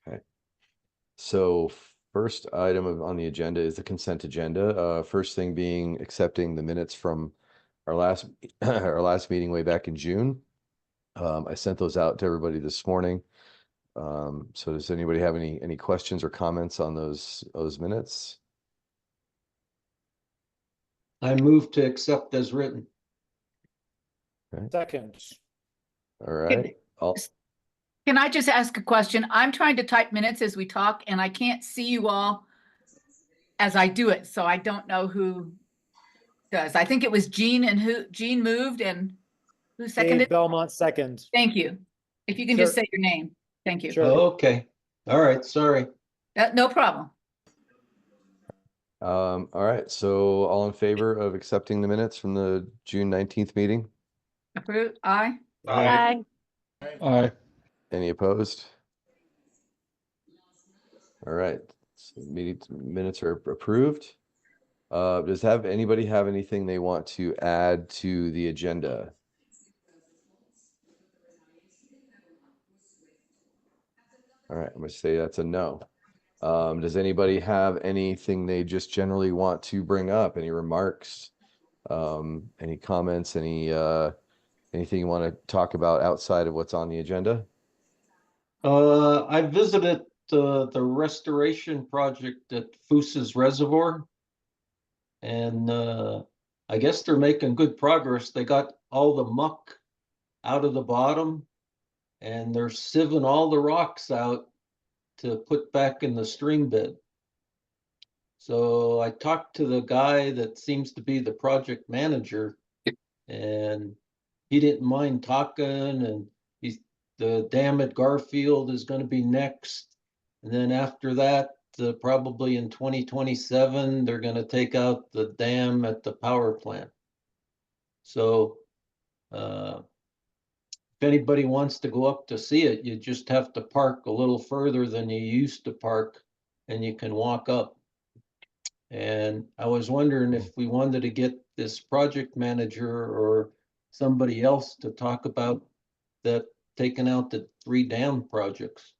Okay. So first item on the agenda is the consent agenda. First thing being accepting the minutes from our last our last meeting way back in June. I sent those out to everybody this morning. So does anybody have any questions or comments on those minutes? I move to accept as written. Okay. Second. All right. Can I just ask a question? I'm trying to type minutes as we talk, and I can't see you all as I do it, so I don't know who does. I think it was Jean, and Jean moved, and who seconded? Dave Belmont, second. Thank you. If you can just say your name. Thank you. Sure. Okay. All right. Sorry. No problem. All right. So all in favor of accepting the minutes from the June 19th meeting? Approved? Aye. Aye. Aye. Any opposed? All right. So meeting minutes are approved. Does anybody have anything they want to add to the agenda? All right, I'm gonna say that's a no. Does anybody have anything they just generally want to bring up? Any remarks? Any comments? Anything you want to talk about outside of what's on the agenda? I visited the restoration project at Foose's Reservoir, and I guess they're making good progress. They got all the muck out of the bottom, and they're sieving all the rocks out to put back in the stream bed. So I talked to the guy that seems to be the project manager, and he didn't mind talking, and the dam at Garfield is going to be next. And then after that, probably in 2027, they're going to take out the dam at the power plant. So if anybody wants to go up to see it, you just have to park a little further than you used to park, and you can walk up. And I was wondering if we wanted to get this project manager or somebody else to talk about that, taking out the 3 dam projects.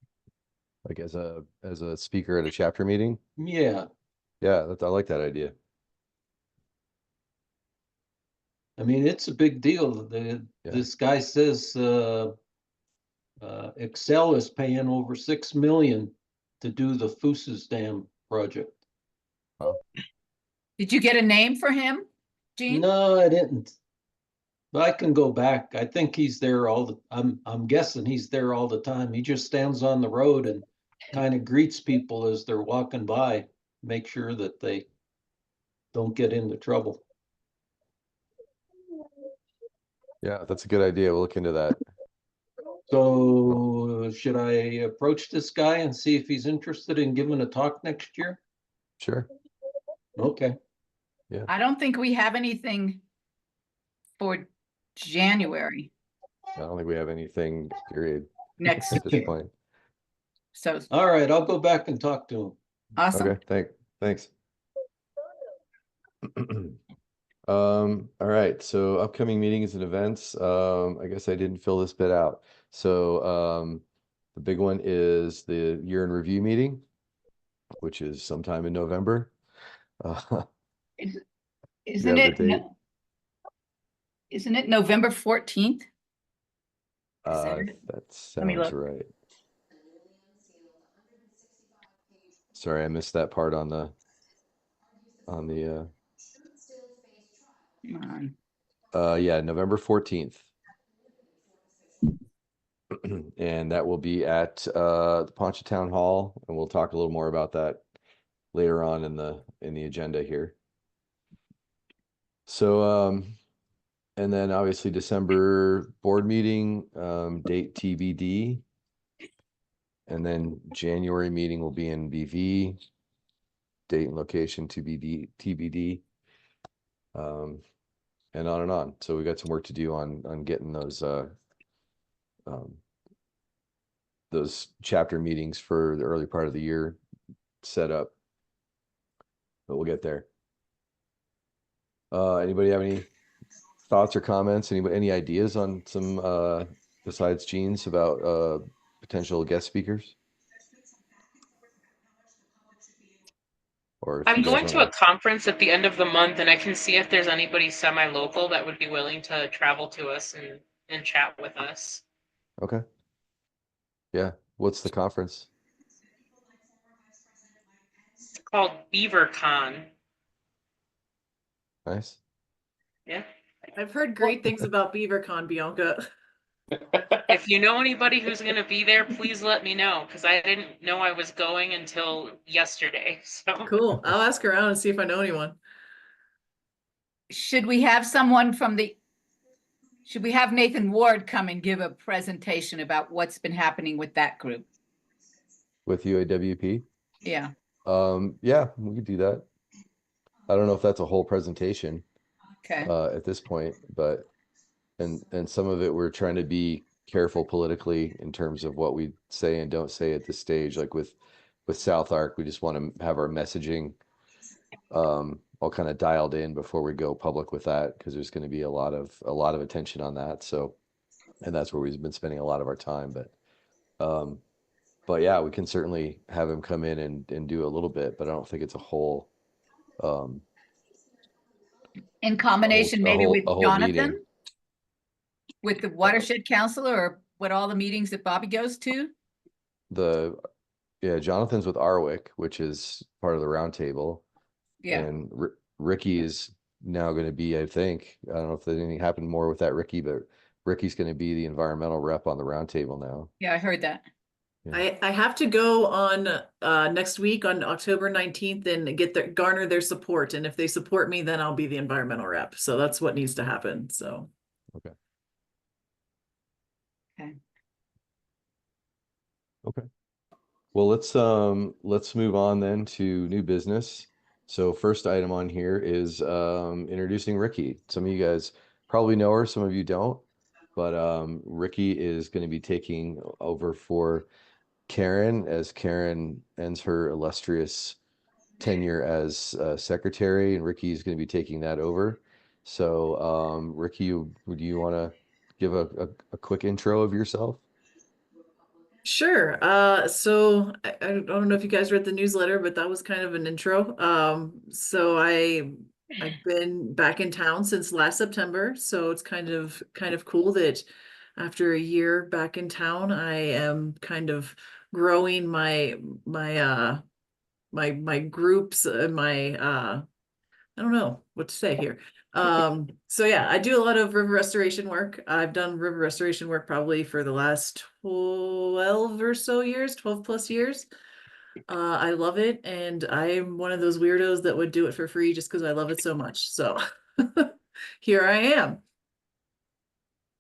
Like as a speaker at a chapter meeting? Yeah, Yeah, I like that idea. I mean, it's a big deal. This guy says Excel is paying over 6 million to do the Foose's Dam project. Oh, Did you get a name for him, Jean? No, I didn't. But I can go back. I think he's there I'm guessing he's there all the time. He just stands on the road and kind of greets people as they're walking by, make sure that they don't get into trouble. yeah, that's a good idea. We'll look into that. So should I approach this guy and see if he's interested in giving a talk next year? Sure. Okay. Yeah. I don't think we have anything for January I don't think we have anything period next at this year. point. So All right, I'll go back and talk to him. awesome. Okay, thanks. All right, so upcoming meetings and events. I guess I didn't fill this bit out. So the big one is the year in review meeting, which is sometime in November. Isn't have the it? date? Isn't it November 14th? That Let me sounds look. right. Sorry, I missed that part on the yeah, November 14th. And that will be at the Poncha Town Hall, and we'll talk a little more about that later on in the agenda here. So and then obviously December board meeting, date TBD. And then January meeting will be in BV, date and location TBD. And on and on. So we got some work to do on getting those chapter meetings for the early part of the year set up, but we'll get there. Anybody have any thoughts or comments? Any ideas on some besides Gene's about potential guest speakers? or if I'm you guys going want to a to. conference at the end of the month, and I can see if there's anybody semi-local that would be willing to travel to us and chat with us. Okay. Yeah. What's the conference? It's called BeaverCon. Nice. Yeah. I've heard great things about BeaverCon, Bianca. If you know anybody who's going to be there, please let me know, because I didn't know I was going until yesterday. So Cool. I'll ask around and see if I know anyone. Should we have someone should we have Nathan Ward come and give a presentation about what's been happening with that group? With UAWP? Yeah, Yeah, we could do that. I don't know if that's a whole presentation okay. at this point, but and some of it we're trying to be careful politically in terms of what we say and don't say at this stage. Like with South Arc, we just want to have our messaging all kind of dialed in before we go public with that, because there's going to be a lot of attention on that. So, and that's where we've been spending a lot of our time. Um, but yeah, we can certainly have him come in and do a little bit, but I don't think it's um In combination maybe with a whole meeting. Jonathan, with the watershed counselor, or what all the meetings that Bobby goes to? Yeah, Jonathan's with Arwick, which is part of the roundtable, Yeah, and Ricky is now going to be, I think, I don't know if there's anything happened more with that Ricky, but Ricky's going to be the environmental rep on the roundtable now. yeah, I heard that. Yeah. I have to go on next week on October 19th and garner their support. And if they support me, then I'll be the environmental rep. So that's what needs to happen. So Okay. Okay. Okay. Well, let's move on then to new business. So first item on here is introducing Ricky. Some of you guys probably know her, some of you don't, but Ricky is going to be taking over for Karen as Karen ends her illustrious tenure as secretary, and Ricky is going to be taking that over. So Ricky, would you want to give a quick intro of yourself? sure. So I don't know if you guys read the newsletter, but that was kind of an intro. So I've been back in town since last September, so it's kind of cool that after a year back in town, I am kind of growing my groups and my I don't know what to say here. So yeah, I do a lot of river restoration work. I've done river restoration work probably for the last 12 or so years, 12 plus years. I love it, and I'm one of those weirdos that would do it for free just because I love it so much. So here I am.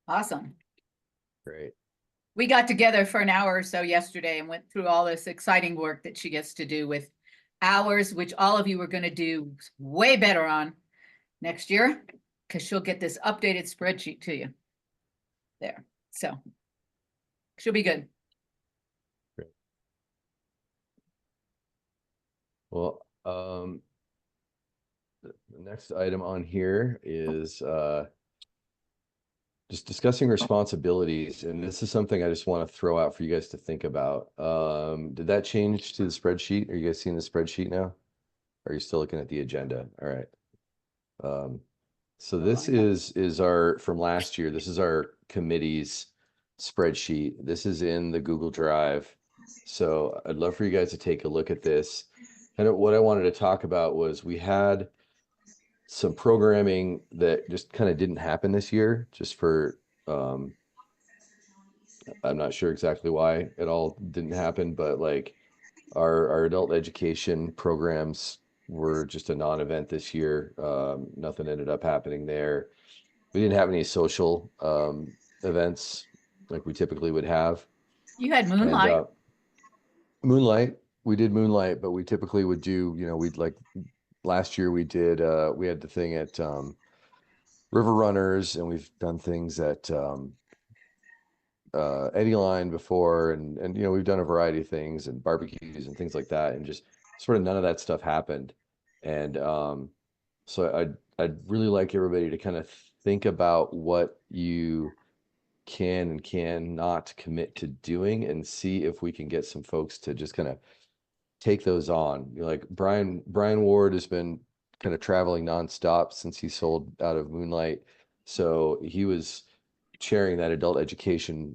Awesome. Great. We got together for an hour or so yesterday and went through all this exciting work that she gets to do with ours, which all of you are going to do way better on next year, because she'll get this updated spreadsheet to you there. So she'll be good. Great. Well, the next item on here is just discussing responsibilities, and this is something I just want to throw out for you guys to think about. Did that change to the spreadsheet? Are you guys seeing the spreadsheet now? Are you still looking at the agenda? All right. So this is our, from last year, this is our committee's spreadsheet. This is in the Google Drive. So I'd love for you guys to take a look at this. And what I wanted to talk about was we had some programming that just kind of didn't happen this year, just for I'm not sure exactly why it all didn't happen, but like our adult education programs were just a non-event this year. Nothing ended up happening there. We didn't have any social events like we typically would have. You had And Moonlight. Moonlight, we did Moonlight, but we typically would do, we'd like last year we did we had the thing at River Runners, and we've done things at Eddie Line before, and we've done a variety of things and barbecues and things like that, and just sort of none of that stuff happened. And so I'd really like everybody to kind of think about what you can and cannot commit to doing, and see if we can get some folks to just kind of take those on. Like Brian Ward has been kind of traveling nonstop since he sold out of Moonlight. So he was chairing that adult education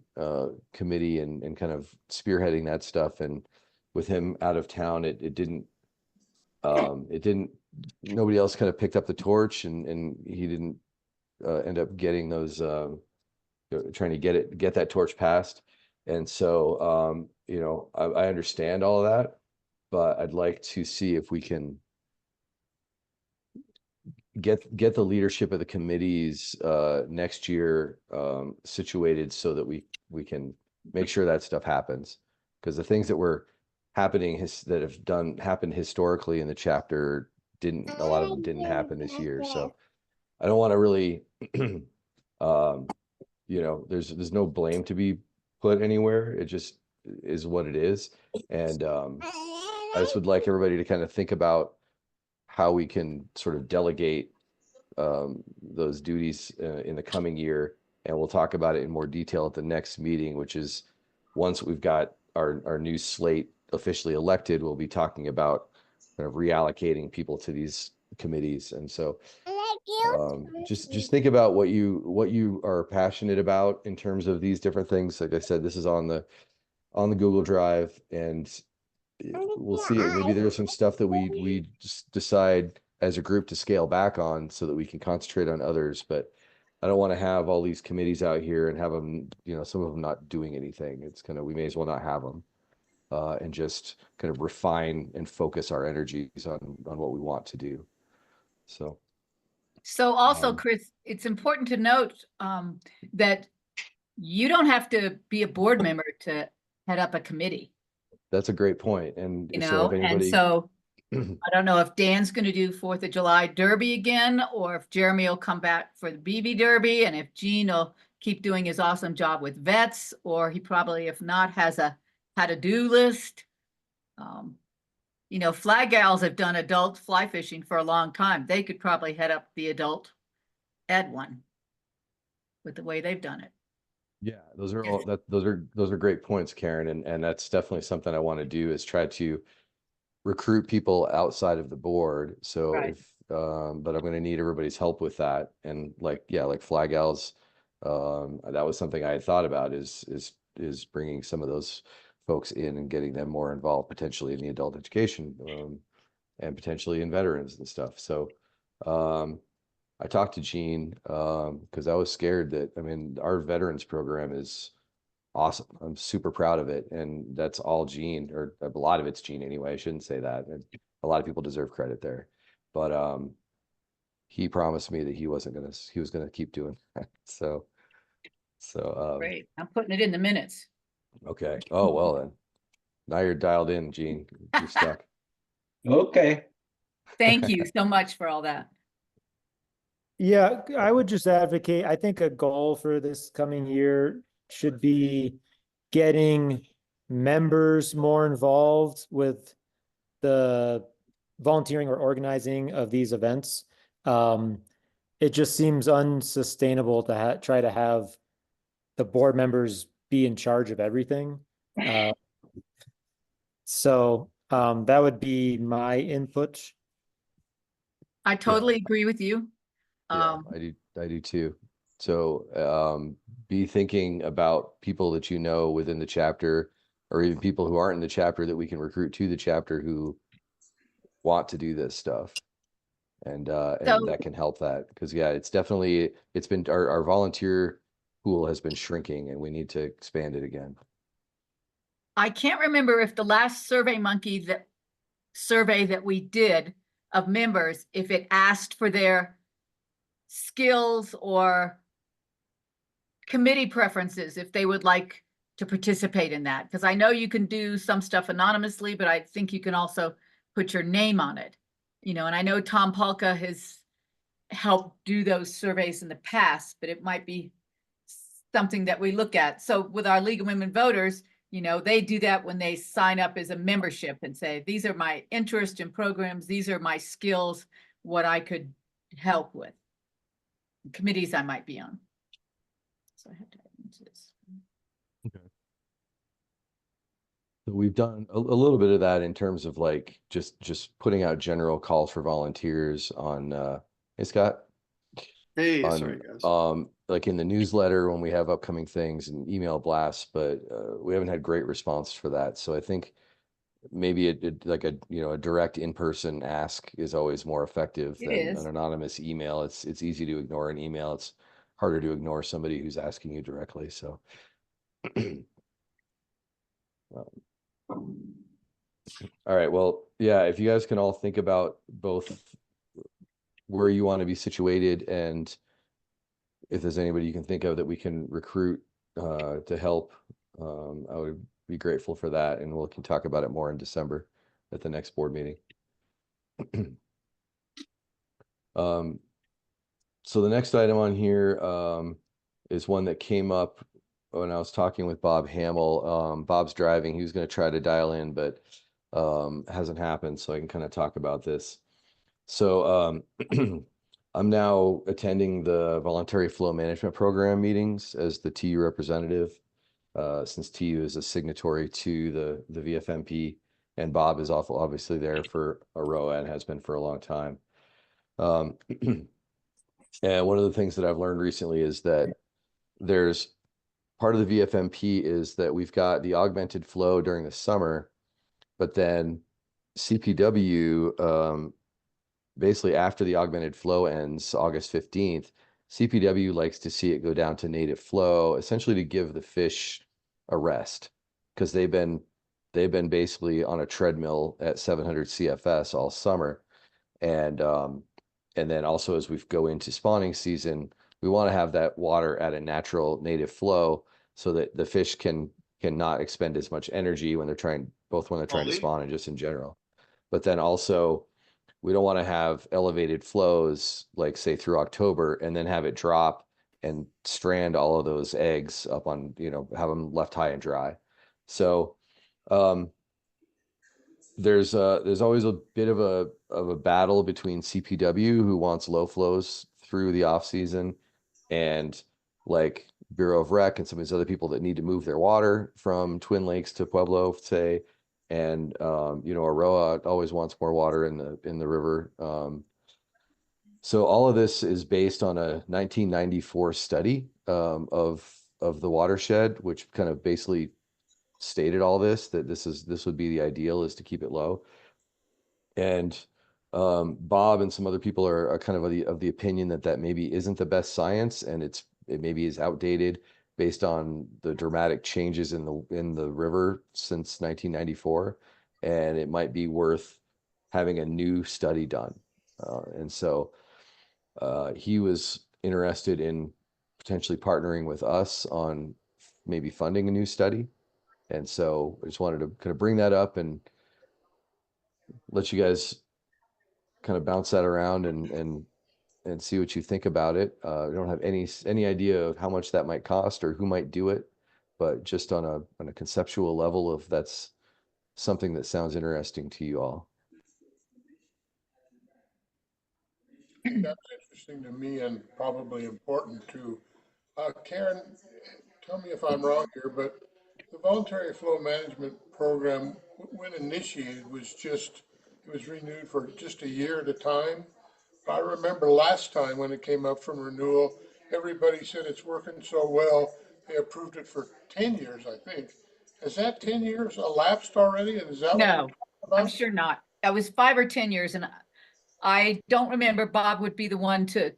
committee and kind of spearheading that stuff. And with him out of town, it didn't nobody else kind of picked up the torch, and he didn't end up getting those trying to get that torch passed. And so I understand all of that, but I'd like to see if we can get the leadership of the committees next year situated so that we can make sure that stuff happens. Because the things that were happening that have happened historically in the chapter a lot of them didn't happen this year. So I don't want to really there's no blame to be put anywhere. It just is what it is. And I just would like everybody to kind of think about how we can sort of delegate those duties in the coming year. And we'll talk about it in more detail at the next meeting, which is once we've got our new slate officially elected, we'll be talking about kind of reallocating people to these committees. And so just think about what you are passionate about in terms of these different things. Like I said, this is on the Google Drive, and we'll see. Maybe there's some stuff that we just decide as a group to scale back on so that we can concentrate on others. But I don't want to have all these committees out here and have them, some of them not doing anything. It's kind of, we may as well not have them and just kind of refine and focus our energies on what we want to do. So also, Chris, it's important to note that you don't have to be a board member to head up a committee. That's a great point. And You so know, if anybody, and so I don't know if Dan's going to do 4th of July Derby again, or if Jeremy will come back for the BB Derby, and if Gene will keep doing his awesome job with vets, or he probably, if not, has a how-to-do list. Flag gals have done adult fly fishing for a long time. They could probably head up the adult ed one with the way they've done it. yeah, those are great points, Karen. And that's definitely something I want to do, is try to recruit people outside of the board. So Right. but I'm going to need everybody's help with that. And like Flag Gals, that was something I had thought about is bringing some of those folks in and getting them more involved potentially in the adult education and potentially in veterans and stuff. So I talked to Gene because I was scared that, our veterans program is awesome. I'm super proud of it. And that's all Gene, or a lot of it's Gene anyway. I shouldn't say that. A lot of people deserve credit there. But he promised me that he was gonna keep doing that. So Great. I'm putting it in the minutes. okay. Oh well then. Now you're dialed in, Gene. You're stuck. Okay. Thank you so much for all that. Yeah, I would just advocate, I think a goal for this coming year should be getting members more involved with the volunteering or organizing of these events. It just seems unsustainable to try to have the board members be in charge of everything. So that would be my input. I totally agree with you. Yeah, I do too. So be thinking about people that you know within the chapter, or even people who aren't in the chapter that we can recruit to the chapter who want to do this stuff. And that can help that, because it's been our volunteer pool has been shrinking, and we need to expand it again. I can't remember if the last survey that we did of members, if it asked for their skills or committee preferences, if they would like to participate in that. Because I know you can do some stuff anonymously, but I think you can also put your name on it. And I know Tom Polka has helped do those surveys in the past, but it might be something that we look at. So with our League of Women Voters, they do that when they sign up as a membership and say, these are my interest in programs, these are my skills, what I could help with, committees I might be on. So I have to add into this. Okay. So we've done a little bit of that in terms of like just putting out general calls for volunteers on hey Scott, Hey, on sorry guys. like in the newsletter when we have upcoming things and email blasts, but we haven't had great response for that. So I think maybe like a a direct in-person ask is always more effective It than is. an anonymous email. It's easy to ignore an email. It's harder to ignore somebody who's asking you directly. So all right, well, yeah, if you guys can all think about both where you want to be situated and if there's anybody you can think of that we can recruit to help, I would be grateful for that, and we can talk about it more in December at the next board meeting. So the next item on here is one that came up when I was talking with Bob Hamill. Bob's driving. He was going to try to dial in, but hasn't happened. So I can kind of talk about this. So I'm now attending the voluntary flow management program meetings as the TU representative, since TU is a signatory to the VFMP, and Bob is obviously there for AROA and has been for a long time. And one of the things that I've learned recently is that there's part of the VFMP is that we've got the augmented flow during the summer, but then CPW, basically after the augmented flow ends August 15th, CPW likes to see it go down to native flow, essentially to give the fish a rest, because they've been basically on a treadmill at 700 CFS all summer. And then also as we go into spawning season, we want to have that water at a natural native flow so that the fish can not expend as much energy when they're trying to spawn and just in general. But then also we don't want to have elevated flows like say through October and then have it drop and strand all of those eggs up on, have them left high and dry. So there's always a bit of a battle between CPW, who wants low flows through the off season, and like Bureau of Rec and some of these other people that need to move their water from Twin Lakes to Pueblo, say, and AROA always wants more water in the river. So all of this is based on a 1994 study of the watershed, which kind of basically stated all this, that this would be the ideal, is to keep it low. And Bob and some other people are kind of the opinion that maybe isn't the best science, and it maybe is outdated based on the dramatic changes in the river since 1994, and it might be worth having a new study done. And so he was interested in potentially partnering with us on maybe funding a new study. And so I just wanted to kind of bring that up and let you guys kind of bounce that around and see what you think about it. I don't have any idea of how much that might cost or who might do it, but just on a conceptual level, if that's something that sounds interesting to you all. That's interesting to me and probably important too. Karen, tell me if I'm wrong here, but the voluntary flow management program, when initiated, it was renewed for just a year at a time. I remember last time when it came up from renewal, everybody said it's working so well, they approved it for 10 years, I think. Has that 10 years elapsed already? And is that what we're No, talking I'm about? sure not. That was 5 or 10 years, and I don't remember. Bob would be the one to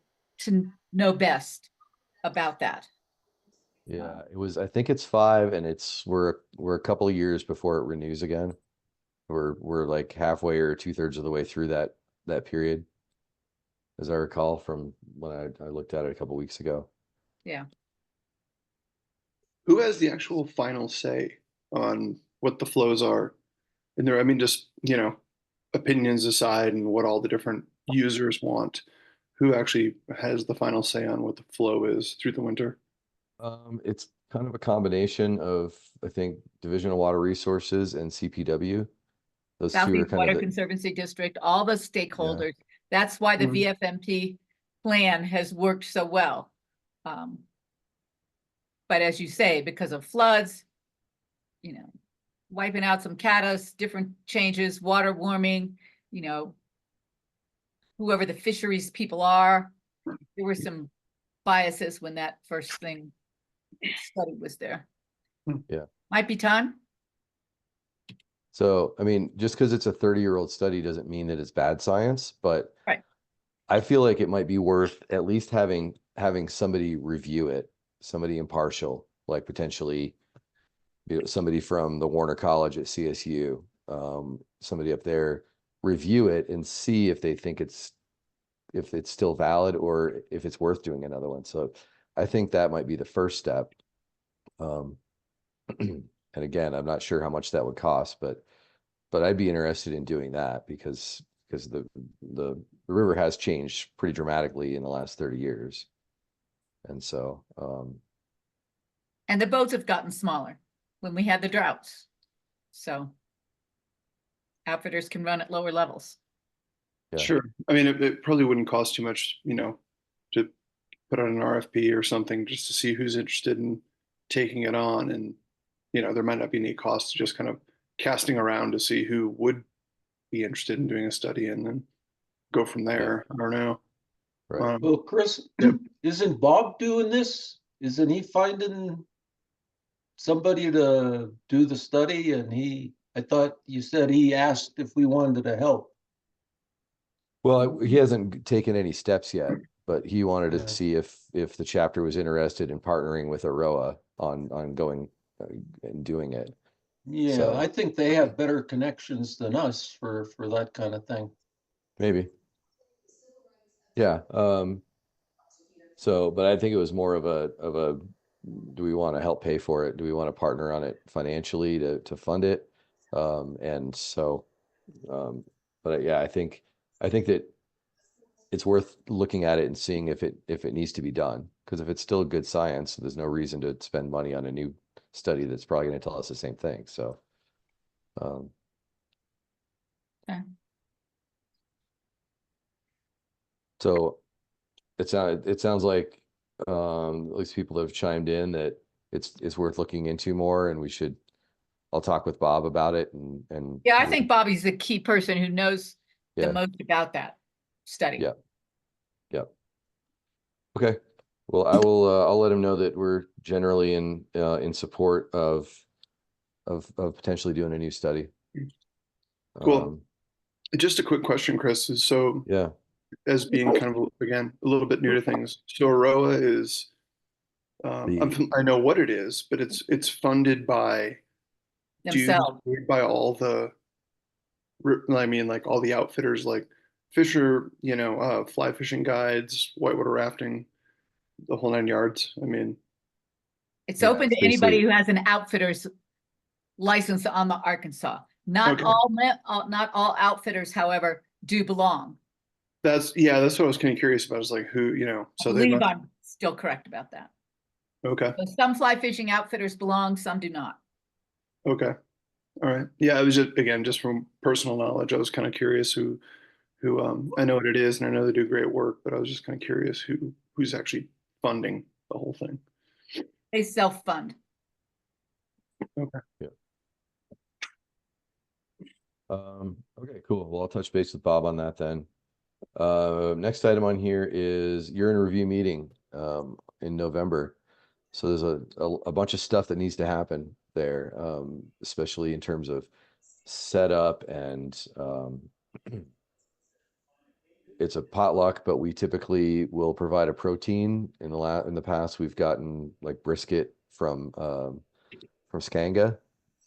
know best about that. Yeah, I think it's 5, and we're a couple of years before it renews again. We're like halfway or 2/3 of the way through that period, as I recall from when I looked at it a couple weeks ago. Yeah. Who has the actual final say on what the flows are? And there, I mean, just, opinions aside and what all the different users want, who actually has the final say on what the flow is through the winter? It's kind of a combination of, I think, Division of Water Resources and CPW. Those two are Southeast kind Water of Conservancy District, all the stakeholders. That's why the Mhm. VFMP plan has worked so well. But as you say, because of floods, wiping out some caddis, different changes, water warming, you know, whoever the fisheries people are. There were some biases when that first thing study was there. Yeah. Might be time. So, I mean, just because it's a 30-year-old study doesn't mean that it's bad science, but Right. I feel like it might be worth at least having somebody review it, somebody impartial, like potentially, you know, somebody from the Warner College at CSU, somebody up there review it and see if they think if it's still valid or if it's worth doing another one. So I think that might be the first step. And again, I'm not sure how much that would cost, but I'd be interested in doing that because the river has changed pretty dramatically in the last 30 years. And so And the boats have gotten smaller when we had the droughts. So outfitters can run at lower levels. yeah. Sure. I mean, it probably wouldn't cost too much, you know, to put out an RFP or something just to see who's interested in taking it on. And, you know, there might not be any cost to just kind of casting around to see who would be interested in doing a study and then go from there. I don't know. Right. Well, Chris, Yep. isn't Bob doing this? Isn't he finding somebody to do the study? And I thought you said he asked if we wanted to help. Well, he hasn't taken any steps yet, but he wanted to Yeah. see if the chapter was interested in partnering with Aroa on going and doing it. Yeah, So- I think they have better connections than us for that kind of thing. Maybe. Yeah. So, but I think it was more of a do we want to help pay for it? Do we want to partner on it financially to fund it? And so, but yeah, I think that it's worth looking at it and seeing if it needs to be done. Because if it's still good science, there's no reason to spend money on a new study that's probably going to tell us the same thing. So, Okay. so it sounds like at least people have chimed in that it's worth looking into more, and I'll talk with Bob about it and Yeah, I think Bobby's the key person who knows the Yeah. most about that study. Yeah. Yep. Okay. Well, I'll let him know that we're generally in support of potentially doing a new study. Cool. Just a quick question, Chris. So Yeah. as being kind of, again, a little bit new to things. So Aroa is, I know what it is, but it's funded by Themselves. by all I mean, like all the outfitters, like Fisher, you know, fly fishing guides, whitewater rafting, the whole 9 yards. I mean, It's Yeah, open it's to anybody basically- who has an outfitter's license on the Arkansas. Not Okay. not all outfitters, however, do belong. that's what I was kind of curious about. Is like who, you know, I so they believe must, I'm still correct about that. okay, So some fly fishing outfitters belong, some do not. okay, all right. Yeah, it was just again just from personal knowledge. I was kind of curious who I know what it is and I know they do great work, but I was just kind of curious who's actually funding the whole thing. They self-fund. Okay. Yeah. Okay, cool. Well, I'll touch base with Bob on that then. Next item on here is year-end review meeting in November. So there's a bunch of stuff that needs to happen there, especially in terms of setup and it's a potluck, but we typically will provide a protein. In the past, we've gotten like brisket from Skanga.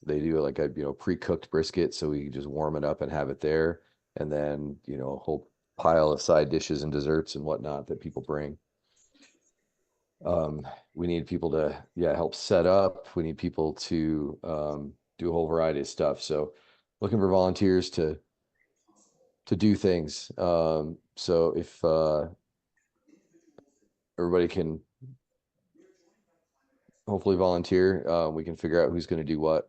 They do like a pre-cooked brisket, so we just warm it up and have it there, and then a whole pile of side dishes and desserts and whatnot that people bring. We need people to help set up. We need people to do a whole variety of stuff. So looking for volunteers to do things. So if everybody can hopefully volunteer, we can figure out who's going to do what.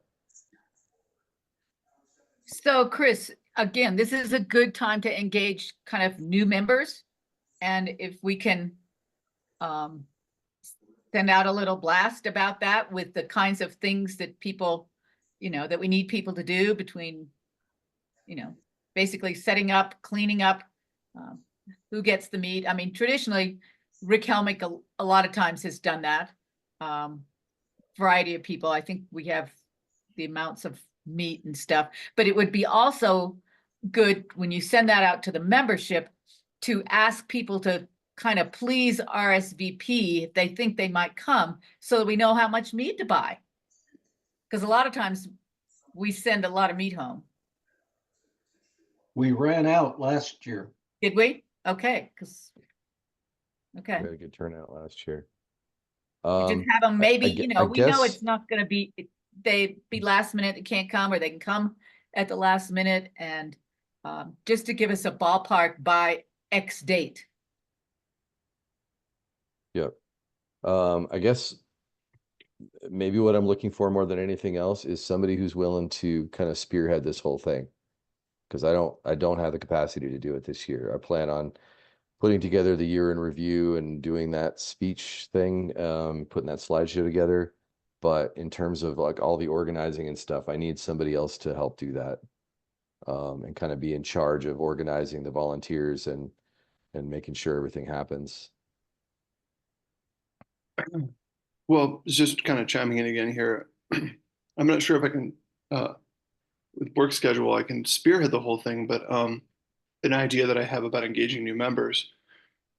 So Chris, again, this is a good time to engage kind of new members. And if we can send out a little blast about that with the kinds of things that people that we need people to do between, basically setting up, cleaning up, who gets the meat. I mean, traditionally, Rick Helmick a lot of times has done that. Variety of people. I think we have the amounts of meat and stuff, but it would be also good when you send that out to the membership to ask people to kind of please RSVP if they think they might come, so that we know how much meat to buy. Because a lot of times we send a lot of meat home. We ran out last year. Did we? Okay, okay. We had a good turnout last year. Just have them maybe, I we know guess- it's not gonna be, they be last minute, they can't come, or they can come at the last minute, and just to give us a ballpark by X date. Yep. I guess maybe what I'm looking for more than anything else is somebody who's willing to kind of spearhead this whole thing. Because I don't have the capacity to do it this year. I plan on putting together the year in review and doing that speech thing, putting that slideshow together. But in terms of like all the organizing and stuff, I need somebody else to help do that. And kind of be in charge of organizing the volunteers and making sure everything happens. Well, just kind of chiming in again here. I'm not sure if I can, with work schedule, I can spearhead the whole thing, but an idea that I have about engaging new members,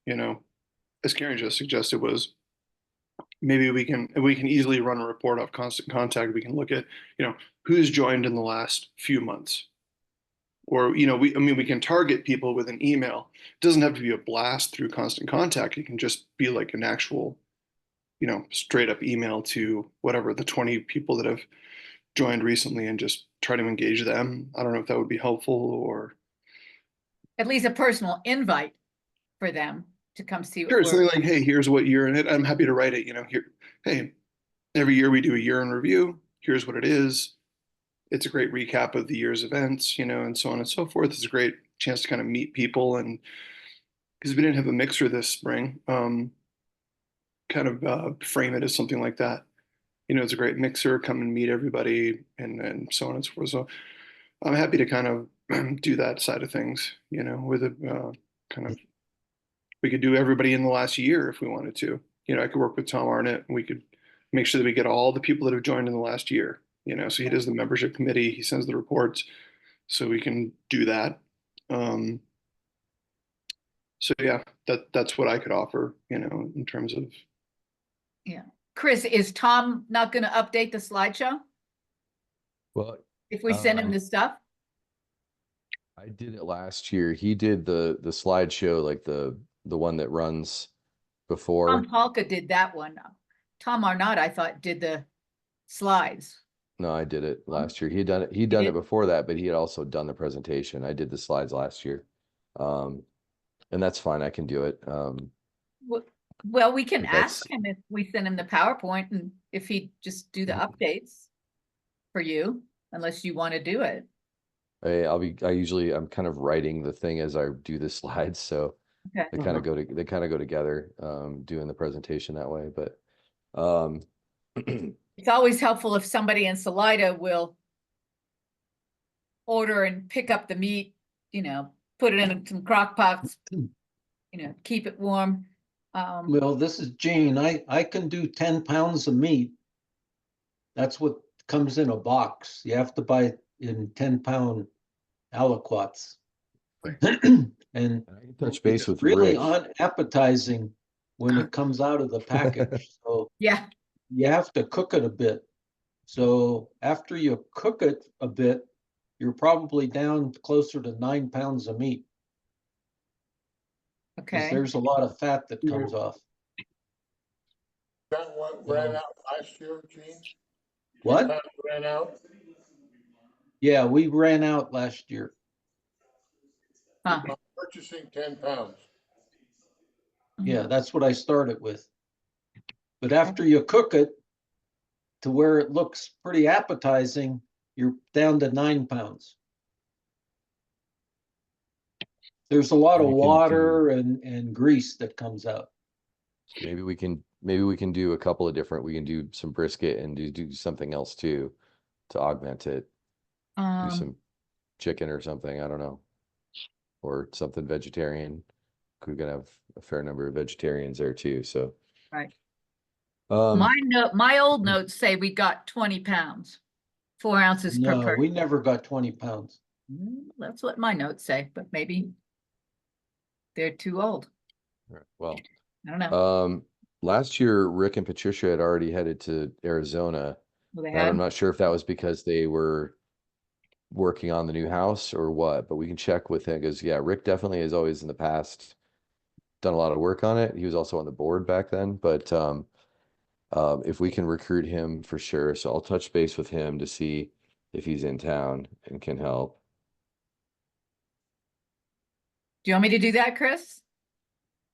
as Karen just suggested, was maybe we can easily run a report off Constant Contact. We can look at, who's joined in the last few months. Or, we can target people with an email. It doesn't have to be a blast through Constant Contact. It can just be like an actual, straight up email to whatever the 20 people that have joined recently, and just try to engage them. I don't know if that would be helpful, or At least a personal invite for them to come see what sure, we're. something like, hey, here's what year in it. I'm happy to write it, here, hey, every year we do a year in review. Here's what it is. It's a great recap of the year's events, and so on and so forth. It's a great chance to kind of meet people, and because we didn't have a mixer this spring, kind of frame it as something like that. It's a great mixer, come and meet everybody, and so on and so forth. So I'm happy to kind of do that side of things, with a kind of, we could do everybody in the last year if we wanted to. I could work with Tom Arnett, and we could make sure that we get all the people that have joined in the last year, so he does the membership committee, he sends the reports, so we can do that. So yeah, that's what I could offer, in terms of. Yeah. Chris, is Tom not going to update the slideshow Well, if we send him the stuff? I did it last year. He did the slideshow, like the one that runs before. Tom Palka did that one. Tom Arnott, I thought, did the slides. No, I did it last year. He'd done it did? before that, but he had also done the presentation. I did the slides last year. And that's fine. I can do it. Well, we can But that's- ask him if we send him the PowerPoint, and if he'd just do the updates for you, unless you want to do it. I'm kind of writing the thing as I do the slides, so Okay. they kind of go together, doing the presentation that way. But It's always helpful if somebody in Salida will order and pick up the meat, put it in some crock pots, keep it warm. Well, this is Gene. I can do 10 pounds of meat. That's what comes in a box. You have to buy it in 10-pound aliquots. And I can touch base it's with really Rick. unappetizing when it comes out of the package. So Yeah. you have to cook it a bit. So after you cook it a bit, you're probably down closer to 9 pounds of meat. Because Okay. there's a lot of fat that comes off. That what ran out last year, Gene? What? That ran out? Yeah, we ran out last year. Huh. I'm purchasing 10 pounds. Yeah, that's what I started with. But after you cook it to where it looks pretty appetizing, you're down to 9 pounds. There's a lot of We can water and grease that comes out. Maybe we can do a couple of different. We can do some brisket and do something else too. to augment it. Do Um, some chicken or something, I don't know. Or something vegetarian. We're gonna have a fair number of vegetarians there too, so. right. Um, My old notes say we got 20 pounds, 4 ounces per No, person. we never got 20 pounds. That's what my notes say, but maybe they're too old. well, I don't know. last year, Rick and Patricia had already headed to Arizona. Well, they And I'm had, not sure if that was because they were working on the new house or what, but we can check with him because yeah, Rick definitely has always in the past done a lot of work on it. He was also on the board back then, but if we can recruit him for sure, so I'll touch base with him to see if he's in town and can help. do you want me to do that, Chris?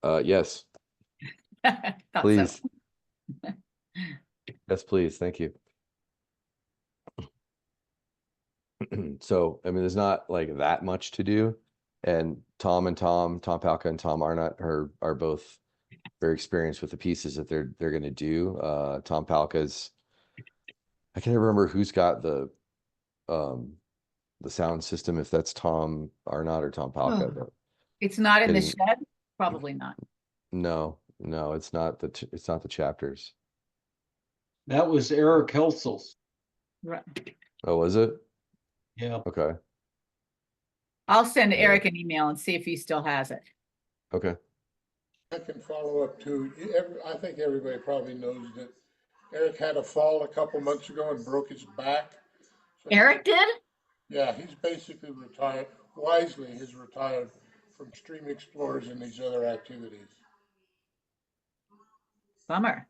Yes, Thought so. please. Yes, please. Thank you. So, I mean, there's not like that much to do. And Tom Palka and Tom Arnott are both very experienced with the pieces that they're gonna do. Tom Palka's, I can't remember who's got the sound system, if that's Tom Arnott or Tom Palka, but It's not in the getting shed? Probably not. no, it's not the chapters. That was Eric Helsel's. Right. Oh, was it? Yeah. Okay. I'll send Yeah. Eric an email and see if he still has it. Okay. I can follow up too. I think everybody probably knows that Eric had a fall a couple months ago and broke his back. So Eric did? yeah, he's basically retired, wisely has retired from Stream Explorers and these other activities. Bummer.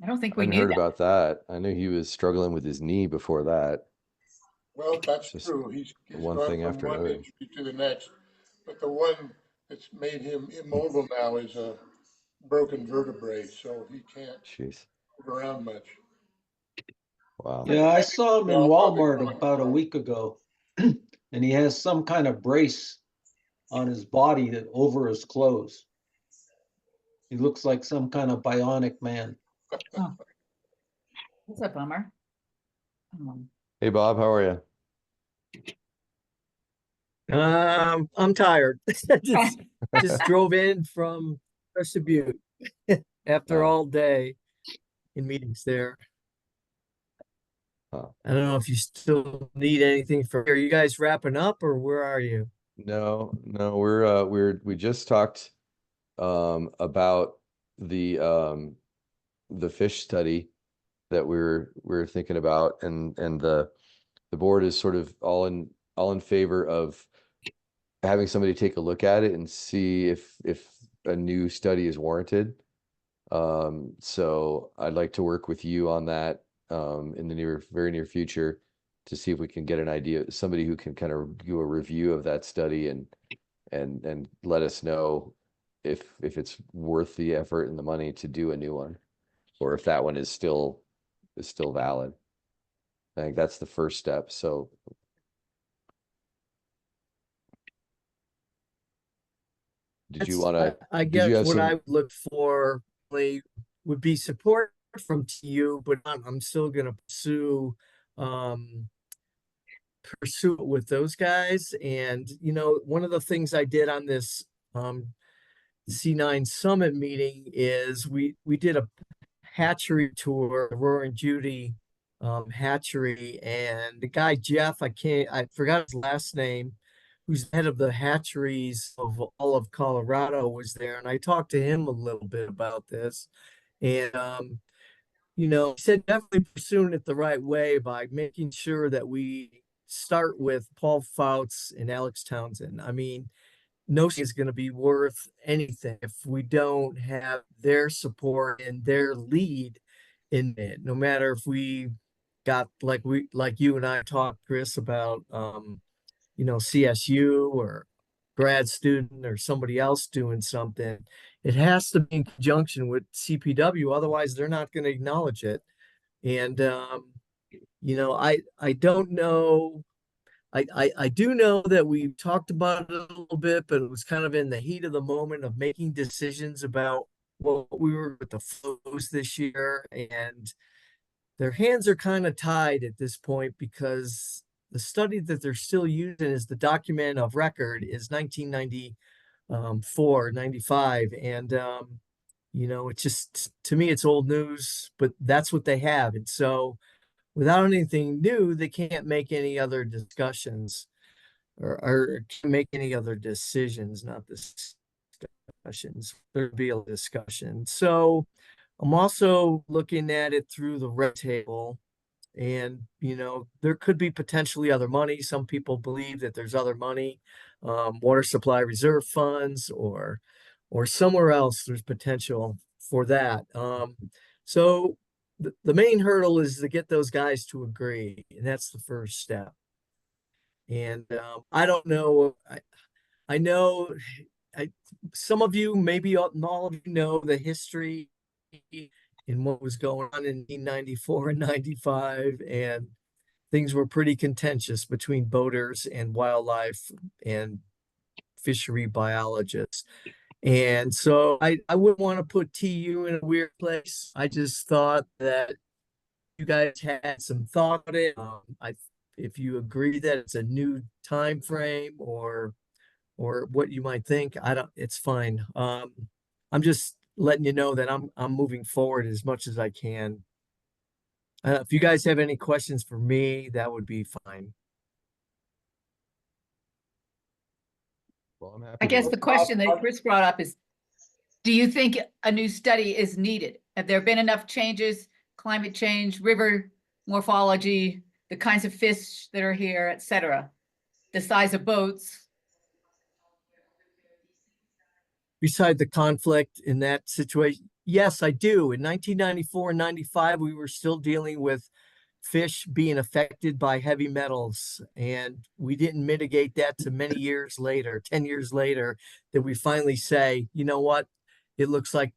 I don't think I we hadn't knew heard that. about that. I knew he was struggling with his knee before that. Well, that's Just true. He's one gone thing from after one another. injury to the next. But the one that's made him immobile now is a broken vertebrae, so he can't Jeez. move around much. Wow. Yeah, I saw him in I'll probably Walmart call him about a tomorrow. week ago. And he has some kind of brace on his body that over his clothes. He looks like some kind of bionic man. Oh, that's a bummer. Hey Bob, how are you? I'm tired. Just drove in from Crested Butte after Oh, all day in meetings there. oh. I don't know if you still need anything for, are you guys wrapping up or where are you? No, we just talked about the fish study that we're thinking about, and the board is sort of all in favor of having somebody take a look at it and see if a new study is warranted. So I'd like to work with you on that in the very near future to see if we can get an idea, somebody who can kind of do a review of that study and let us know if it's worth the effort and the money to do a new one, or if that one is still valid. I think that's the first step. So did you want to, I did you guess have what I some, would look for really would be support from you, but I'm still gonna um pursue it with those guys. And one of the things I did on this C9 Summit meeting is we did a hatchery tour, Roaring Judy hatchery, and the guy Jeff, I forgot his last name, who's head of the hatcheries of all of Colorado, was there, and I talked to him a little bit about this, and he said definitely pursuing it the right way by making sure that we start with Paul Fouts and Alex Townsend. I mean, no is going to be worth anything if we don't have their support and their lead in it. No matter if we got like you and I talked, Chris, about CSU or grad student or somebody else doing something. It has to be in conjunction with CPW, otherwise they're not going to acknowledge it. And I don't know. I do know that we talked about it a little bit, but it was kind of in the heat of the moment of making decisions about what we were with the flows this year. And their hands are kind of tied at this point because the study that they're still using as the document of record is 1994, 95. And, you know, it's just, to me, it's old news, but that's what they have. And so without anything new, they can't make any other discussions or can't make any other decisions, not discussions. There'd be a discussion. So I'm also looking at it through the red table. And, you know, there could be potentially other money. Some people believe that there's other money, water supply reserve funds or somewhere else there's potential for that. So the main hurdle is to get those guys to agree, and that's the first step. And I don't know. I know some of you, maybe all of you, know the history in what was going on in 1994 and 95, and things were pretty contentious between boaters and wildlife and fishery biologists. And so I wouldn't want to put TU in a weird place. I just thought that you guys had some thought on it. If you agree that it's a new time frame or what you might think, I don't, it's fine. I'm just letting you know that I'm moving forward as much as I can. If you guys have any questions for me, that would be fine. Well, I'm happy I to guess help. the question that Chris brought up is, do you think a new study is needed? Have there been enough changes, climate change, river morphology, the kinds of fish that are here, et cetera, the size of boats? Beside the conflict in that situation, yes, I do. In 1994 and 95, we were still dealing with fish being affected by heavy metals, and we didn't mitigate that to many years later, 10 years later, that we finally say, you know what, it looks like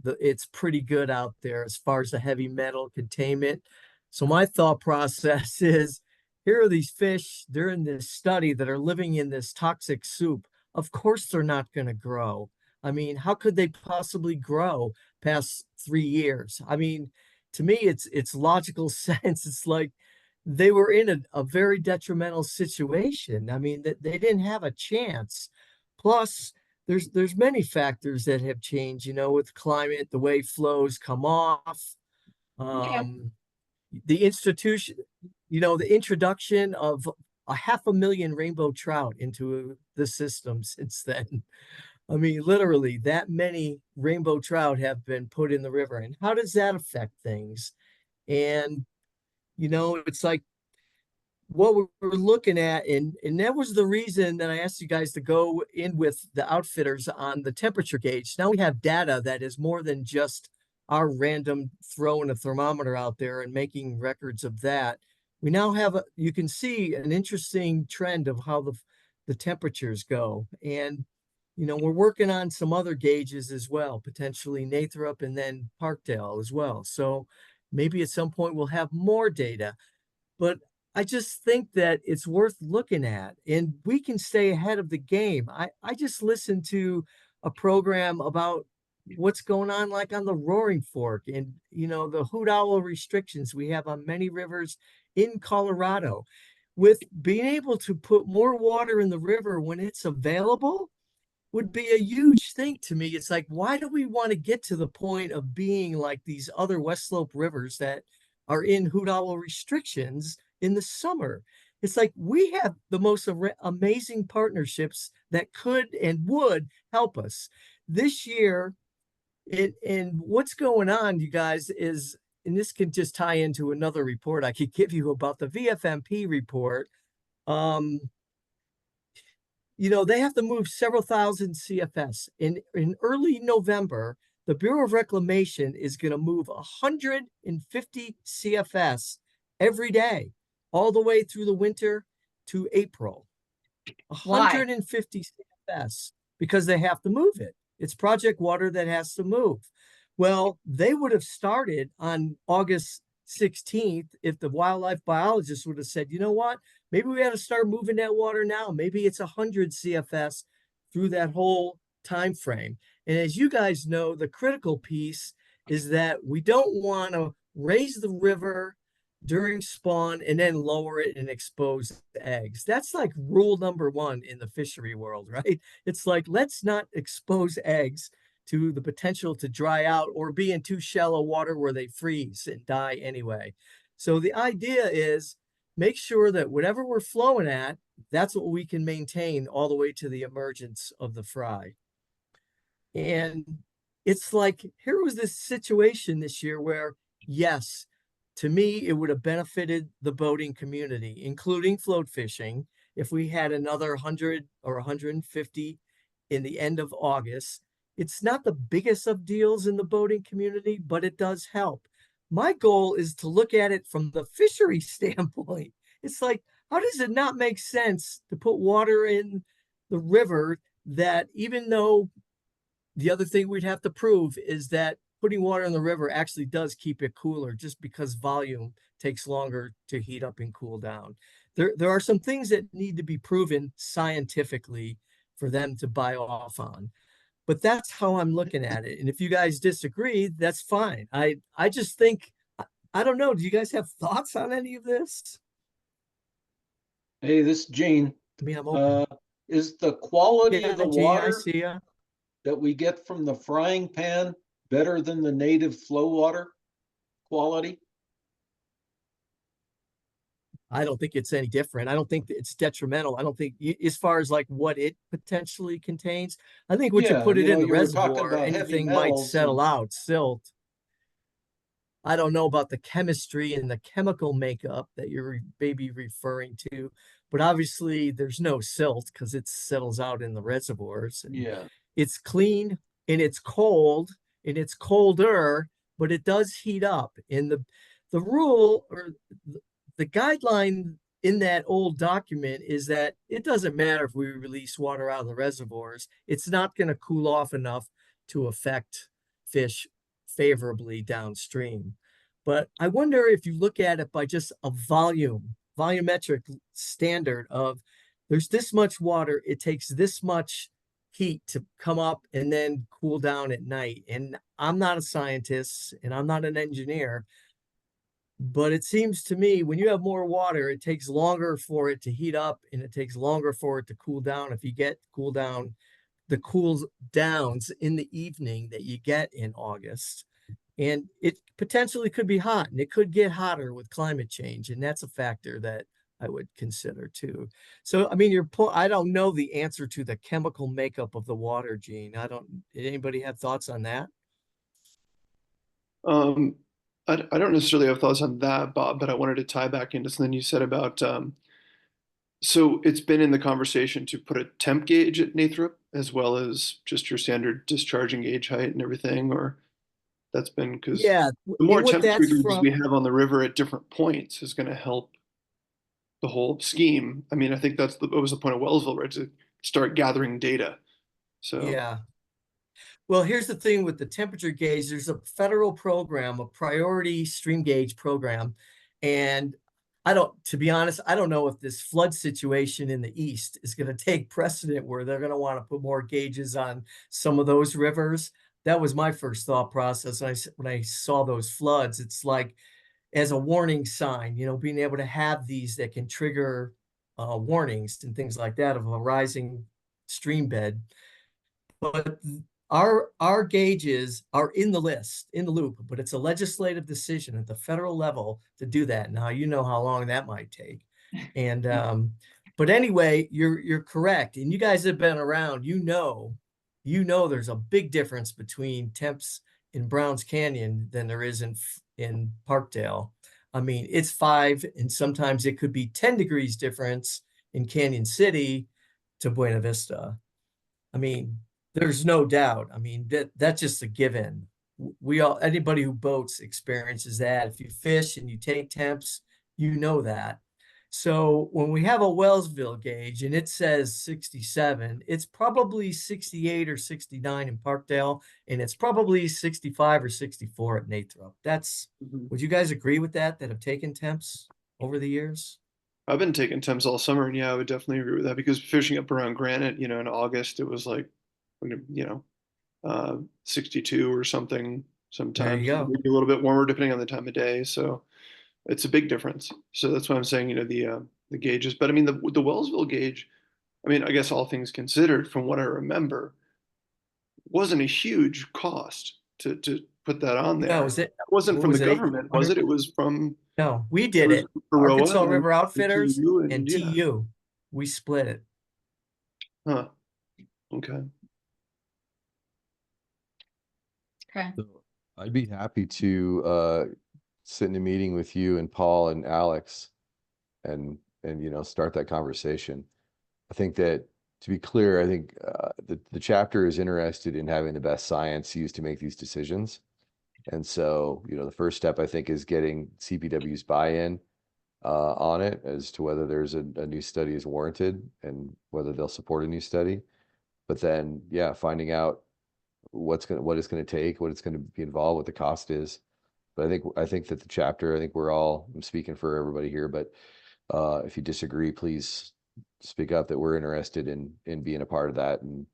it's pretty good out there as far as the heavy metal containment. So my thought process is, here are these fish, they're in this study that are living in this toxic soup. Of course they're not going to grow. I mean, how could they possibly grow past 3 years? I mean, to me, it's logical sense. It's like they were in a very detrimental situation. I mean, that they didn't have a chance. Plus, there's many factors that have changed, you know, with climate, the way flows come off, Yeah. the institution, you know, the introduction of 500,000 rainbow trout into the system since then. I mean, literally that many rainbow trout have been put in the river. And how does that affect things? And, you know, it's like what we're looking at, and that was the reason that I asked you guys to go in with the outfitters on the temperature gauge. Now we have data that is more than just our random throwing a thermometer out there and making records of that. We now have you can see an interesting trend of how the temperatures go. And you know, we're working on some other gauges as well, potentially Nathrop and then Parkdale as well. So maybe at some point we'll have more data. But I just think that it's worth looking at, and we can stay ahead of the game. I just listened to a program about what's going on like on the Roaring Fork and, you know, the hoot owl restrictions we have on many rivers in Colorado. With being able to put more water in the river when it's available would be a huge thing to me. It's like, why do we want to get to the point of being like these other West Slope rivers that are in hoot owl restrictions in the summer? It's like we have the most amazing partnerships that could and would help us this year. And what's going on, you guys, is, and this can just tie into another report I could give you about the VFMP report. You know, they have to move several thousand CFS. In early November, the Bureau of Reclamation is going to move 150 CFS every day, all the way through the winter to April. Why? 150 CFS because they have to move it. It's project water that has to move. Well, they would have started on August 16th if the wildlife biologist would have said, you know what, maybe we got to start moving that water now. Maybe it's 100 CFS through that whole time frame. And as you guys know, the critical piece is that we don't want to raise the river during spawn and then lower it and expose the eggs. That's like rule number one in the fishery world, right? It's like, let's not expose eggs to the potential to dry out or be in too shallow water where they freeze and die anyway. So the idea is make sure that whatever we're flowing at, that's what we can maintain all the way to the emergence of the fry. And it's like, here was this situation this year where, yes, to me, it would have benefited the boating community, including float fishing, if we had another 100 or 150 in the end of August. It's not the biggest of deals in the boating community, but it does help. My goal is to look at it from the fishery standpoint. It's like, how does it not make sense to put water in the river that, even though the other thing we'd have to prove is that putting water in the river actually does keep it cooler, just because volume takes longer to heat up and cool down. There are some things that need to be proven scientifically for them to buy off on. But that's how I'm looking at it. And if you guys disagree, that's fine. I just think, I don't know. Do you guys have thoughts on any of this? Hey, this is Gene. I mean, I'm open. Is the quality Yeah, of the Gene, I water see ya. that we get from the frying pan better than the native flow water quality? I don't think it's any different. I don't think that it's detrimental. I don't think, as far as like what it potentially contains, I think what you Yeah, put it in the you were talking reservoir, about heavy anything might metals settle and out, silt. I don't know about the chemistry and the chemical makeup that you're maybe referring to, but obviously there's no silt because it settles out in the reservoirs. And yeah. it's clean and it's cold and it's colder, but it does heat up. And the rule, or the guideline in that old document, is that it doesn't matter if we release water out of the reservoirs, it's not going to cool off enough to affect fish favorably downstream. But I wonder if you look at it by just a volumetric standard of, there's this much water, it takes this much heat to come up and then cool down at night. And I'm not a scientist and I'm not an engineer, but it seems to me when you have more water, it takes longer for it to heat up and it takes longer for it to cool down. If you get the cool downs in the evening that you get in August, and it potentially could be hot and it could get hotter with climate change. And that's a factor that I would consider too. So, I mean, your point, I don't know the answer to the chemical makeup of the water, Gene. Anybody have thoughts on that? Um, I don't necessarily have thoughts on that, Bob, but I wanted to tie back into something you said about, so it's been in the conversation to put a temp gauge at Nathrop as well as just your standard discharging gauge height and everything, or that's been because Yeah. the more And what temperature that's gauges from, we have on the river at different points is going to help the whole scheme. I mean, I think that was the point of Wellsville, right? To start gathering data. So, yeah. Well, here's the thing with the temperature gauge. There's a federal program, a priority stream gauge program. And to be honest, I don't know if this flood situation in the east is going to take precedent where they're going to want to put more gauges on some of those rivers. That was my first thought process. When I saw those floods, it's like, as a warning sign, being able to have these that can trigger warnings and things like that of a rising stream bed. But our gauges are in the list, in the loop, but it's a legislative decision at the federal level to do that. Now, you know how long that might take. And but anyway, you're correct. And you guys have been around, there's a big difference between temps in Browns Canyon than there is in Parkdale. I mean, it's 5, and sometimes it could be 10 degrees difference in Canyon City to Buena Vista. I mean, there's no doubt. I mean, that's just a given. Anybody who boats experiences that. If you fish and you take temps, you know that. So when we have a Wellsville gauge and it says 67, it's probably 68 or 69 in Parkdale, and it's probably 65 or 64 at Nathrop. Would you guys agree with that have taken temps over the years? I've been taking temps all summer, and yeah, I would definitely agree with that because fishing up around Granite, in August, it was like, 62 or something Sometimes you go. maybe a little bit warmer depending on the time of day. So it's a big difference. So that's why I'm saying, the gauges. But I mean, the Wellsville gauge, I mean, I guess all things considered, from what I remember, wasn't a huge cost to put that on No, there. was it, It wasn't what from the was it, government, was it? It was from No, we it did was it. Aroa Arkansas and River Outfitters TU and yeah. TU. We split it. Huh. Okay. Okay. So I'd be happy to sit in a meeting with you and Paul and Alex and start that conversation. I think that, to be clear, I think the chapter is interested in having the best science used to make these decisions. And so, the first step, I think, is getting CPW's buy-in on it as to whether there's a new study is warranted and whether they'll support a new study. But then, yeah, finding out what it's going to take, what it's going to be involved, what the cost is. But I think that the chapter, I think I'm speaking for everybody here, but if you disagree, please speak up, that we're interested in being a part of that. And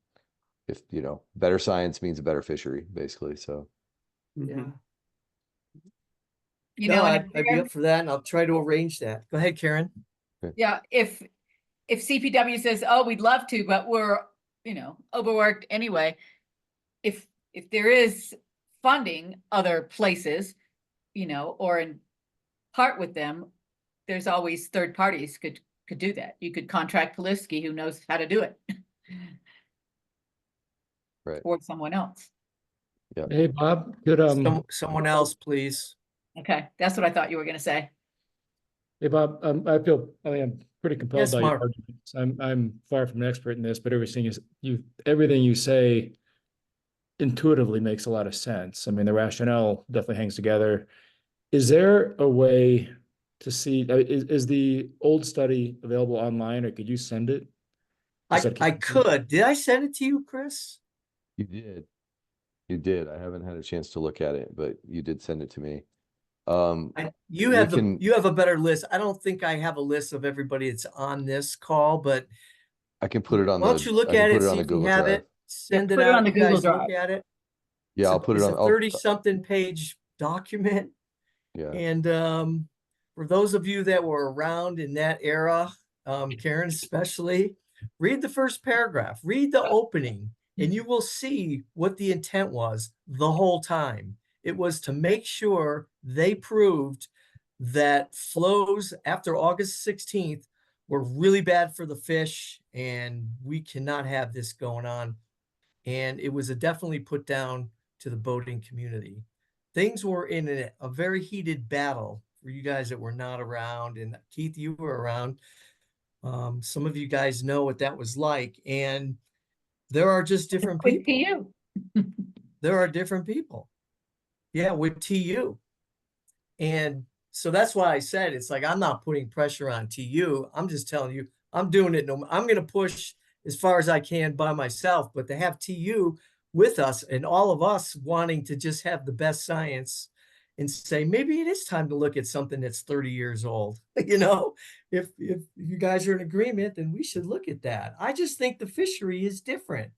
if, better science means a better fishery, basically. So Yeah. And I'd be up for that, and I'll try to arrange that. Go ahead, Karen. yeah, if CPW says, oh, we'd love to, but we're, overworked anyway, if there is funding other places, or in part with them, there's always third parties could do that. You could contract Polisky, who knows how to do it. right. Or someone else. Yeah. Hey, Bob, Someone else, please. Okay, that's what I thought you were going to say. hey, Bob, I'm pretty compelled Yes, by your Mark. arguments. I'm far from an expert in this, but everything you say intuitively makes a lot of sense. I mean, the rationale definitely hangs together. Is there a way to see, is the old study available online, or could you send it? I could. Did I send it to you, Chris? You did. You did. I haven't had a chance to look at it, but you did send it to me. You we have can- you have a better list. I don't think I have a list of everybody that's on this call, but I can put it on why don't you look at it, see if you have it, send it put it on out, the you guys Google look Drive. at it. Yeah, I'll put it on. It's a 30-something page document. Yeah. And for those of you that were around in that era, Karen especially, read the first paragraph, read the opening, and you will see what the intent was the whole time. It was to make sure they proved that flows after August 16th were really bad for the fish, and we cannot have this going on. And it was definitely put down to the boating community. Things were in a very heated battle for you guys that were not around. And Keith, you were around. Some of you guys know what that was like. And there are just different With people. TU. There are different people. Yeah, with TU. And so that's why I said, it's like, I'm not putting pressure on TU. I'm just telling you, I'm doing it. I'm going to push as far as I can by myself, but to have TU with us and all of us wanting to just have the best science and say, maybe it is time to look at something that's 30 years old. If you guys are in agreement, then we should look at that. I just think the fishery is different.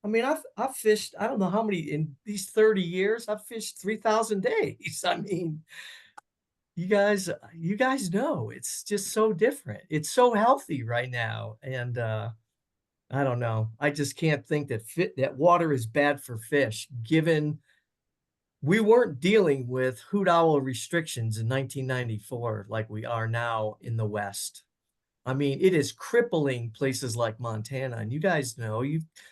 I mean, I've fished, I don't know how many in these 30 years, I've fished 3,000 days. I mean, you guys know it's just so different. It's so healthy right now. And I don't know. I just can't think that water is bad for fish, given we weren't dealing with hoot owl restrictions in 1994 like we are now in the West. I mean, it is crippling places like Montana, and you guys know,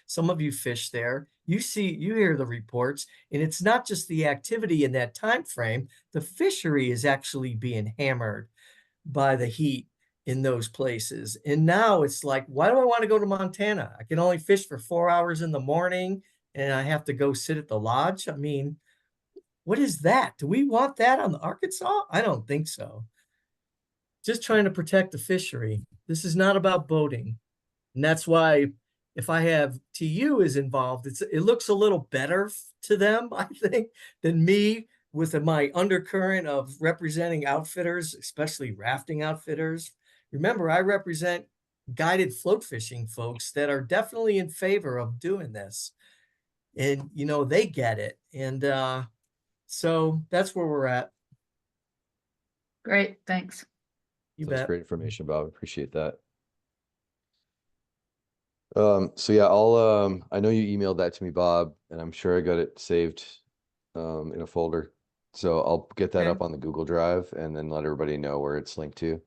some of you fish there. You hear the reports, and it's not just the activity in that time frame. The fishery is actually being hammered by the heat in those places. And now it's like, why do I want to go to Montana? I can only fish for 4 hours in the morning, and I have to go sit at the lodge. I mean, what is that? Do we want that on the Arkansas? I don't think so. Just trying to protect the fishery. This is not about boating. And that's why if I have TU is involved, it looks a little better to them, I think, than me with my undercurrent of representing outfitters, especially rafting outfitters. Remember, I represent guided float fishing folks that are definitely in favor of doing this. And, they get it. And So that's where we're at. Great, thanks. You That's bet. great information, Bob. Appreciate that. So yeah, I know you emailed that to me, Bob, and I'm sure I got it saved in a folder. So I'll get that Okay. up on the Google Drive and then let everybody know where it's linked to.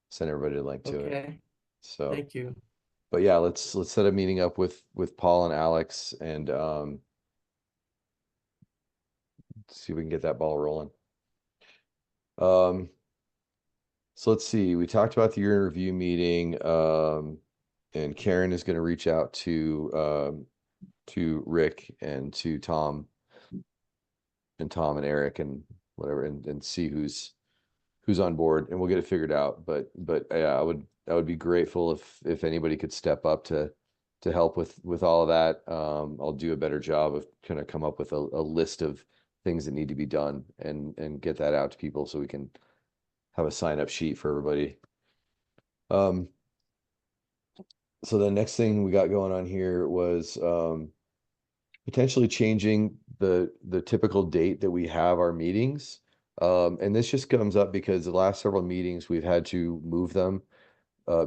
Send everybody a link to it. Okay, So, thank you. but yeah, let's set a meeting up with Paul and Alex and see if we can get that ball rolling. So let's see. We talked about the year in review meeting, and Karen is going to reach out to Rick and to Tom and Eric and whatever, and see who's on board, and we'll get it figured out. But yeah, I would be grateful if anybody could step up to help with all of that. I'll do a better job of kind of come up with a list of things that need to be done and get that out to people so we can have a sign up sheet for everybody. So the next thing we got going on here was potentially changing the typical date that we have our meetings. And this just comes up because the last several meetings we've had to move them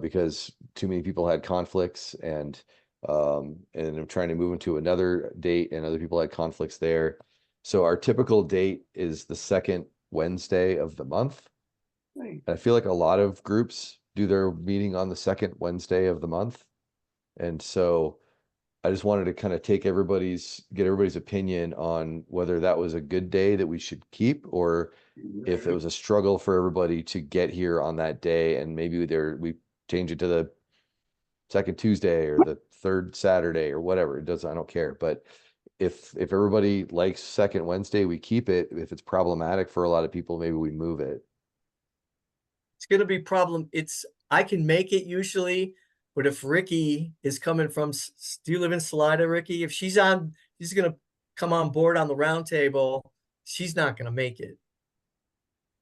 because too many people had conflicts, and I'm trying to move them to another date, and other people had conflicts there. So our typical date is the second Wednesday of the month. Right. And I feel like a lot of groups do their meeting on the second Wednesday of the month. And so I just wanted to kind of get everybody's opinion on whether that was a good day that we should keep, or if it was a struggle for everybody to get here on that day, and maybe we change it to the second Tuesday or the third Saturday or whatever. I don't care. But if everybody likes second Wednesday, we keep it. If it's problematic for a lot of people, maybe we move it. It's gonna be I can make it usually, but if Ricky is coming from, do you live in Salida, Ricky? If she's gonna come on board on the round table, she's not gonna make it.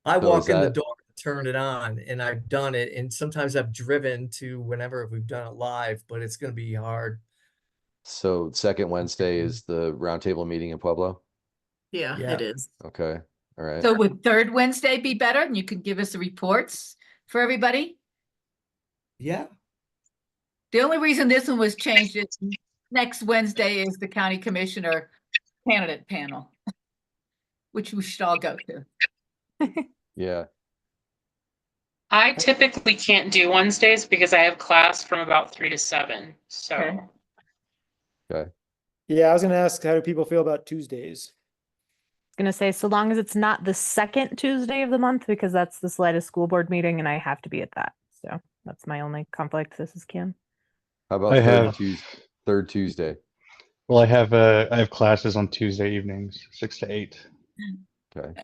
I So is walk in the that door, turn it on, and I've done it. And sometimes I've driven to whenever we've done it live, but it's gonna be hard. so second Wednesday is the roundtable meeting in Pueblo? Yeah, Yeah. it is. Okay. All right. So would third Wednesday be better? And you could give us the reports for everybody? Yeah. The only reason this one was changed is next Wednesday is the county commissioner candidate panel, which we should all go to. Yeah. I typically can't do Wednesdays because I have class from about 3 to 7. So Okay. Okay. Yeah, I was gonna ask, how do people feel about Tuesdays? Gonna say, so long as it's not the second Tuesday of the month, because that's the Salida school board meeting and I have to be at that. So that's my only conflict. This is Kim. How about I have, third Tuesday? well, I have classes on Tuesday evenings, 6 to 8. Okay.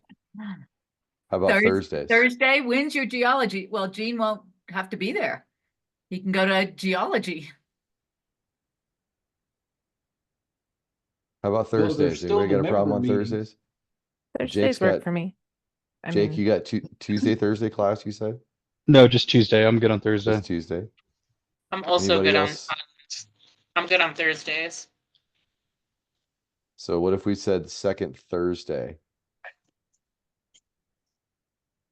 How about Thursdays? Thursday, when's your geology? Well, Gene won't have to be there. He can go to geology. How about Well, there's Thursdays? still Anybody the got a problem member on meetings. Thursdays? Thursdays work got- for me. Jake, you got Tuesday, Thursday class, you said? No, just Tuesday. I'm good on Thursday. Just Tuesday. I'm also Anybody good else? I'm good on Thursdays. So what if we said second Thursday?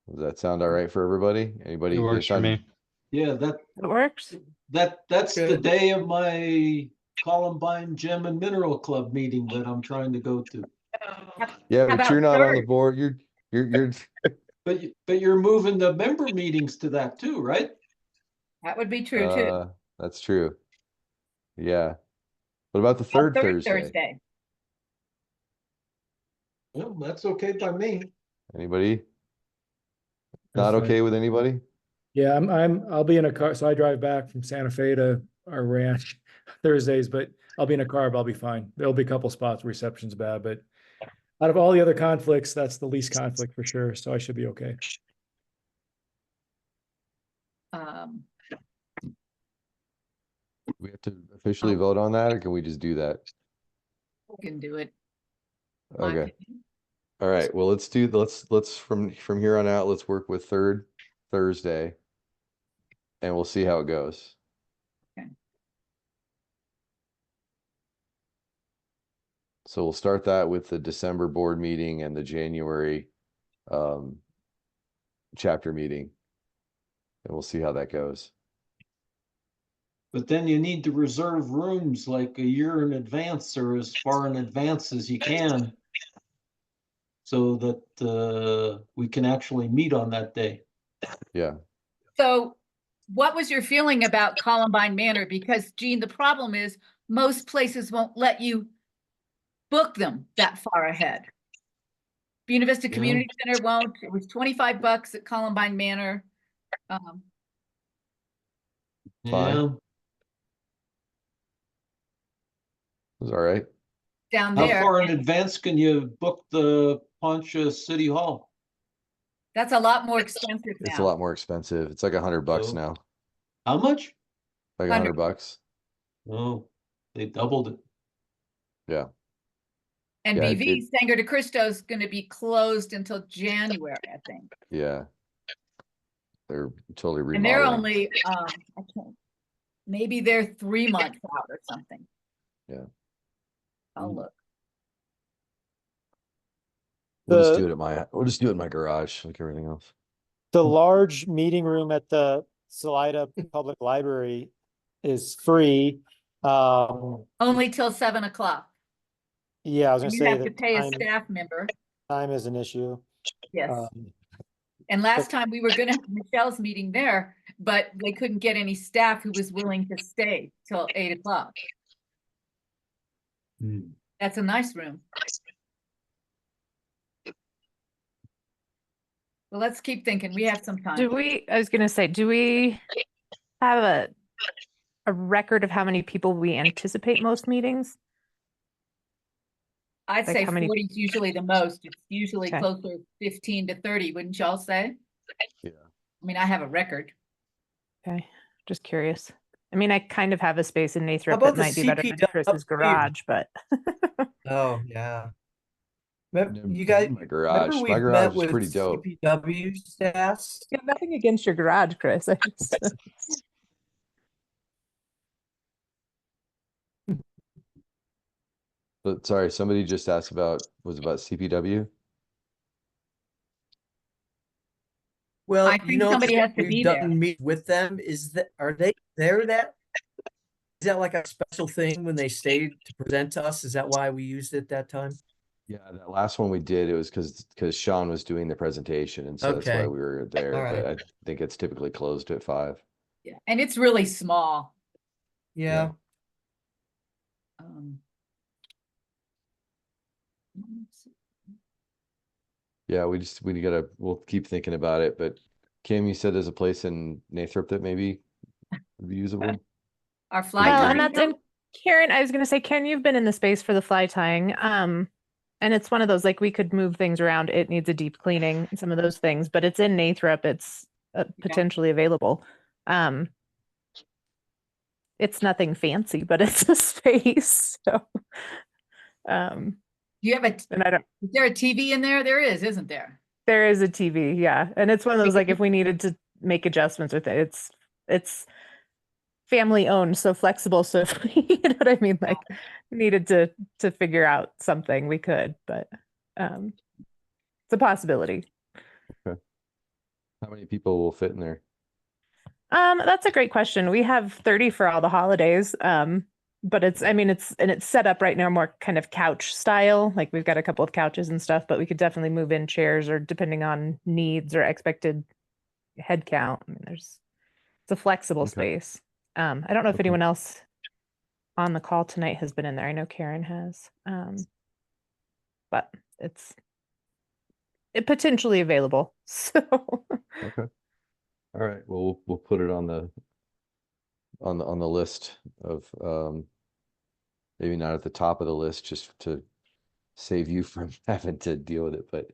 Does that sound all right for everybody? Anybody? It works for me. Yeah, It works. that's the Good. day of my Columbine Gem and Mineral Club meeting that I'm trying to go to. Yeah, How but you're about not on the third? board. You're But you're moving the member meetings to that too, right? That would be true too. That's true. Yeah. What about the How third Thursday? Thursday. Well, that's okay by me. Anybody? That's Not fine. okay with anybody? Yeah, I'll be in a car, so I drive back from Santa Fe to our ranch Thursdays, but I'll be in a car, but I'll be fine. There'll be a couple spots where reception's bad, but out of all the other conflicts, that's the least conflict for sure, so I should be okay. We have to officially vote on that, or can we just do that? We can do it. Okay. All right. Well, let's from here on out, let's work with third Thursday, and we'll see how it goes. Okay. So we'll start that with the December board meeting and the January chapter meeting. And we'll see how that goes. But then you need to reserve rooms like a year in advance or as far in advance as you can, so that we can actually meet on that day. Yeah. So what was your feeling about Columbine Manor? Because Gene, the problem is most places won't let you book them that far ahead. Buena Vista Community Center won't. It was $25 at Columbine Manor. Fine. Yeah. It was all right. Down How there. far in advance can you book the Poncha City Hall? That's a lot more expensive It's a now. lot more expensive. It's like $100 Oh. now. How much? Like $100. $100. Oh, they doubled it. Yeah. And Yeah, BV, Sangre de Cristo is going to be closed until January, I think. Yeah. They're totally And they're remodeling. only, maybe they're 3 months out or something. Yeah. I'll look. We'll just do it in my garage like everything else. The large meeting room at the Salida Public Library is free. Only till 7 o'clock. Yeah, I was gonna And you say have to that pay a staff member. time is an issue. Yes. Um, And last time we were gonna have Michelle's meeting there, but they couldn't get any staff who was willing to stay till 8 o'clock. That's a nice room. Well, let's keep thinking. We have some time. I was gonna say, do we have a record of how many people we anticipate most meetings? I'd Like say how many- 40 is usually the most. It's usually Okay. closer to 15 to 30, wouldn't y'all say? Yeah. I mean, I have a record. Okay, just curious. I mean, I kind of have a space in How Nathrop about that the might be better than Chris's CPW? garage, but Oh, yeah. Never You been guys, in my remember garage. My we've garage met is with pretty dope. CPW staffs? yeah, nothing against your garage, Chris. I just But sorry, somebody just asked about CPW. Well, I think somebody has to we've be done there. meet with them. Are they there that? Is that like a special thing when they stayed to present to us? Is that why we used it that time? Yeah, that last one we did, it was because Sean was doing the presentation, and so that's why Okay. we were there. All But right. I think it's typically closed at 5. Yeah. And it's really small. Yeah. Um, Yeah, we'll keep thinking about it. But Kim, you said there's a place in Nathrop that maybe would be usable. Our fly well, tying. and that's in Karen. I was gonna say, Karen, you've been in the space for the fly tying. And it's one of those like we could move things around. It needs a deep cleaning, and some of those things, but it's in Nathrop. It's potentially available. It's nothing fancy, but it's a space. So, You have and I don't. is there a TV in there? There is, isn't there? There is a TV, yeah, and it's one of those like if we needed to make adjustments with it, it's family owned, so flexible. So if we, you know what I mean, like needed to figure out something, we could, but it's a possibility. Okay. How many people will fit in there? That's a great question. We have 30 for all the holidays. But it's set up right now more kind of couch style. Like we've got a couple of couches and stuff, but we could definitely move in chairs or depending on needs or expected head count. I mean, it's a flexible space. I don't know if anyone else on the call tonight has been in there. I know Karen has. But it's potentially available. So Okay. All right. Well, we'll put it on the list of maybe not at the top of the list just to save you from having to deal with it, but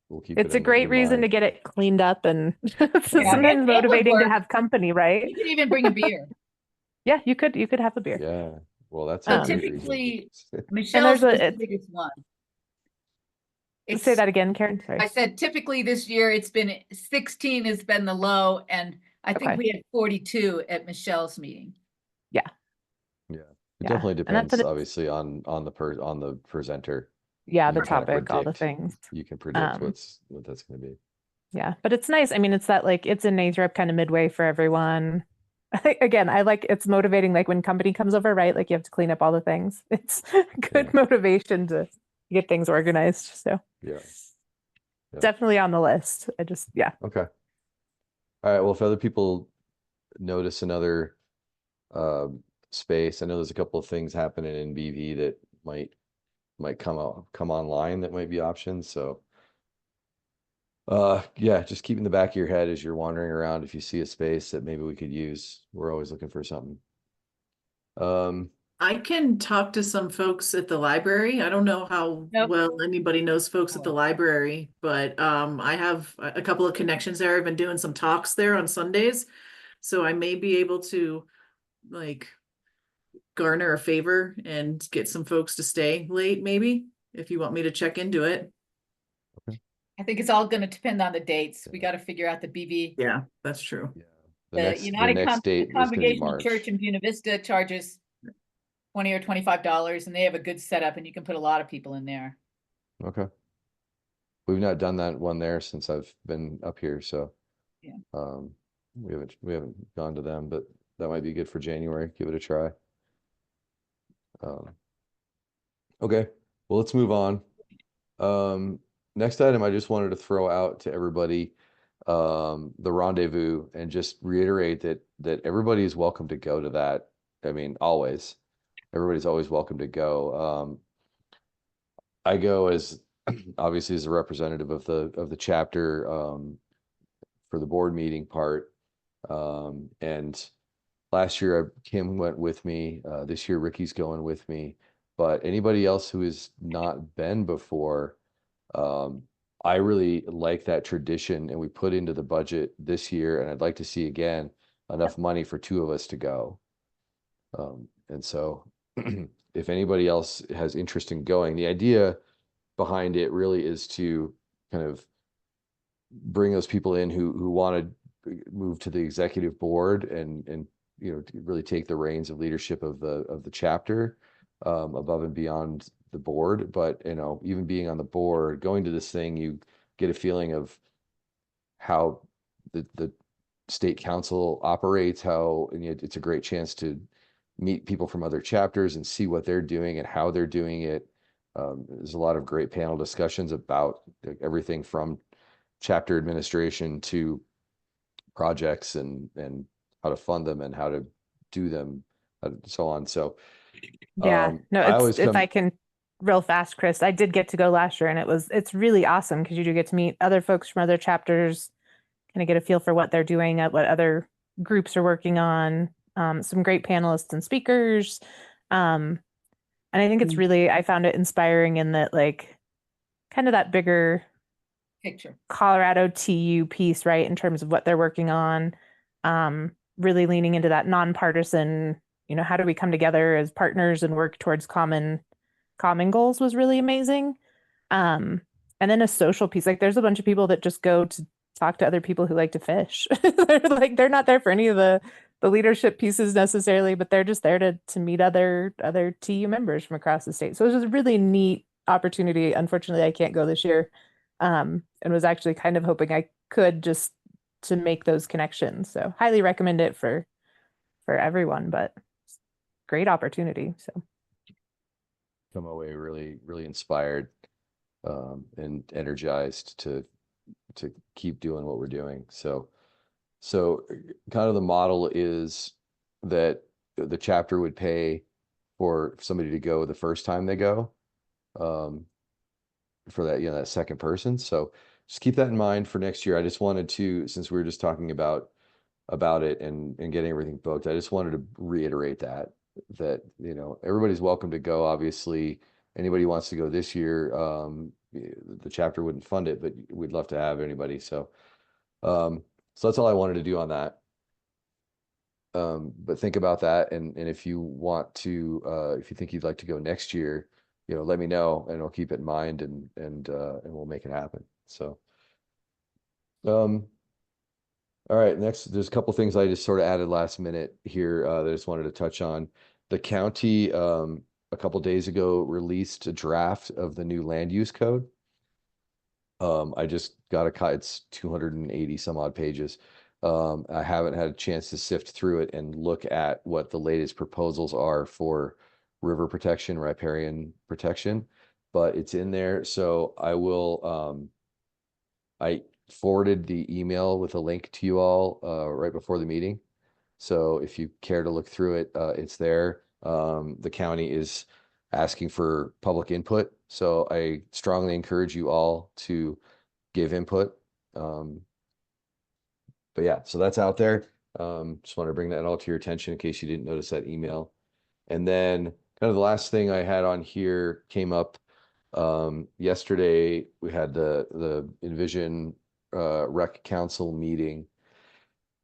we'll keep it's it a great in reason mind. to get it cleaned up and it's Yeah, sometimes it would motivating to work. have company, right? You could even bring a beer. Yeah, you could have a beer. Yeah. Well, that's So a great reason. typically, Michelle's was the biggest one. Say that again, Karen. Sorry. I said typically this year it's been 16 has been the low, and I think Okay. we had 42 at Michelle's meeting. Yeah. Yeah. It Yeah. definitely And that's depends, obviously, on the presenter. yeah, You the can kind of topic, all the predict, things. you can predict Um, what that's going to be. yeah, but it's nice. I mean, it's that like it's a Nathrop kind of midway for everyone. Again, I like it's motivating like when company comes over, right? Like you have to clean up all the things. It's good Yeah. motivation to get things organized. So Yeah. Yeah. definitely on the list. I just yeah. Okay. All right. Well, if other people notice another space, I know there's a couple of things happening in BV that might come online that might be options. So yeah, just keep in the back of your head as you're wandering around. If you see a space that maybe we could use, we're always looking for something. I can talk to some folks at the library. I don't know how Nope. well anybody knows folks at the library, but I have a couple of connections there. I've been doing some talks there on Sundays. So I may be able to like garner a favor and get some folks to stay late, maybe, if you want me to check into it. I think it's all gonna depend on the dates. We gotta figure out the BV. Yeah, that's true. Yeah. The The next The date is going to be Congregational March. Church in Buena Vista charges 20 or $25, and they have a good setup, and you can put a lot of people in there. Okay. We've not done that one there since I've been up here, so Yeah. we haven't gone to them, but that might be good for January. Give it a try. Okay, well, let's move on. Next item, I just wanted to throw out to everybody the rendezvous and just reiterate that everybody is welcome to go to that. I mean, always. Everybody's always welcome to go. I go as obviously as a representative of the chapter for the board meeting part. And last year Kim went with me. This year Ricky's going with me. But anybody else who has not been before, I really like that tradition, and we put into the budget this year, and I'd like to see again enough money for two of us to go. And so if anybody else has interest in going, the idea behind it really is to kind of bring those people in who want to move to the executive board and you know, to really take the reins of leadership of the chapter above and beyond the board. But you know, even being on the board, going to this thing, you get a feeling of how the state council operates, how, and it's a great chance to meet people from other chapters and see what they're doing and how they're doing it. There's a lot of great panel discussions about everything from chapter administration to projects and how to fund them and how to do them, so on. So Yeah, no, I it's always if I come, can real fast, Chris, I did get to go last year and it's really awesome because you do get to meet other folks from other chapters, kind of get a feel for what they're doing at what other groups are working on. Some great panelists and speakers. And I think it's really I found it inspiring in that like kind of that bigger Picture. Colorado TU piece, right, in terms of what they're working on. Really leaning into that nonpartisan, you know, how do we come together as partners and work towards common goals was really amazing. And then a social piece, like there's a bunch of people that just go to talk to other people who like to fish. They're like they're not there for any of the leadership pieces necessarily, but they're just there to meet other TU members from across the state. So it was just a really neat opportunity. Unfortunately, I can't go this year. And was actually kind of hoping I could just to make those connections. So highly recommend it for everyone, but great opportunity. So come away really inspired and energized to keep doing what we're doing. So kind of the model is that the chapter would pay for somebody to go the first time they go, for that, you know, that second person. So just keep that in mind for next year. I just wanted to, since we were just talking about it and getting everything booked, I just wanted to reiterate that you know, everybody's welcome to go. Obviously, anybody who wants to go this year, the chapter wouldn't fund it, but we'd love to have anybody. So so that's all I wanted to do on that. But think about that, and if you want to, if you think you'd like to go next year, you know, let me know, and I'll keep it in mind, and we'll make it happen. So, all right, next, there's a couple things I just sort of added last minute here that I just wanted to touch on. the county, a couple days ago released a draft of the new land use code. I just got it's 280 some odd pages. I haven't had a chance to sift through it and look at what the latest proposals are for river protection, riparian protection, but it's in there. So I will, I forwarded the email with a link to you all, right before the meeting. So if you care to look through it, it's there. The county is asking for public input. So I strongly encourage you all to give input. But yeah, so that's out there. Just want to bring that all to your attention in case you didn't notice that email. And then kind of the last thing I had on here came up yesterday. We had the Envision Rec Council meeting.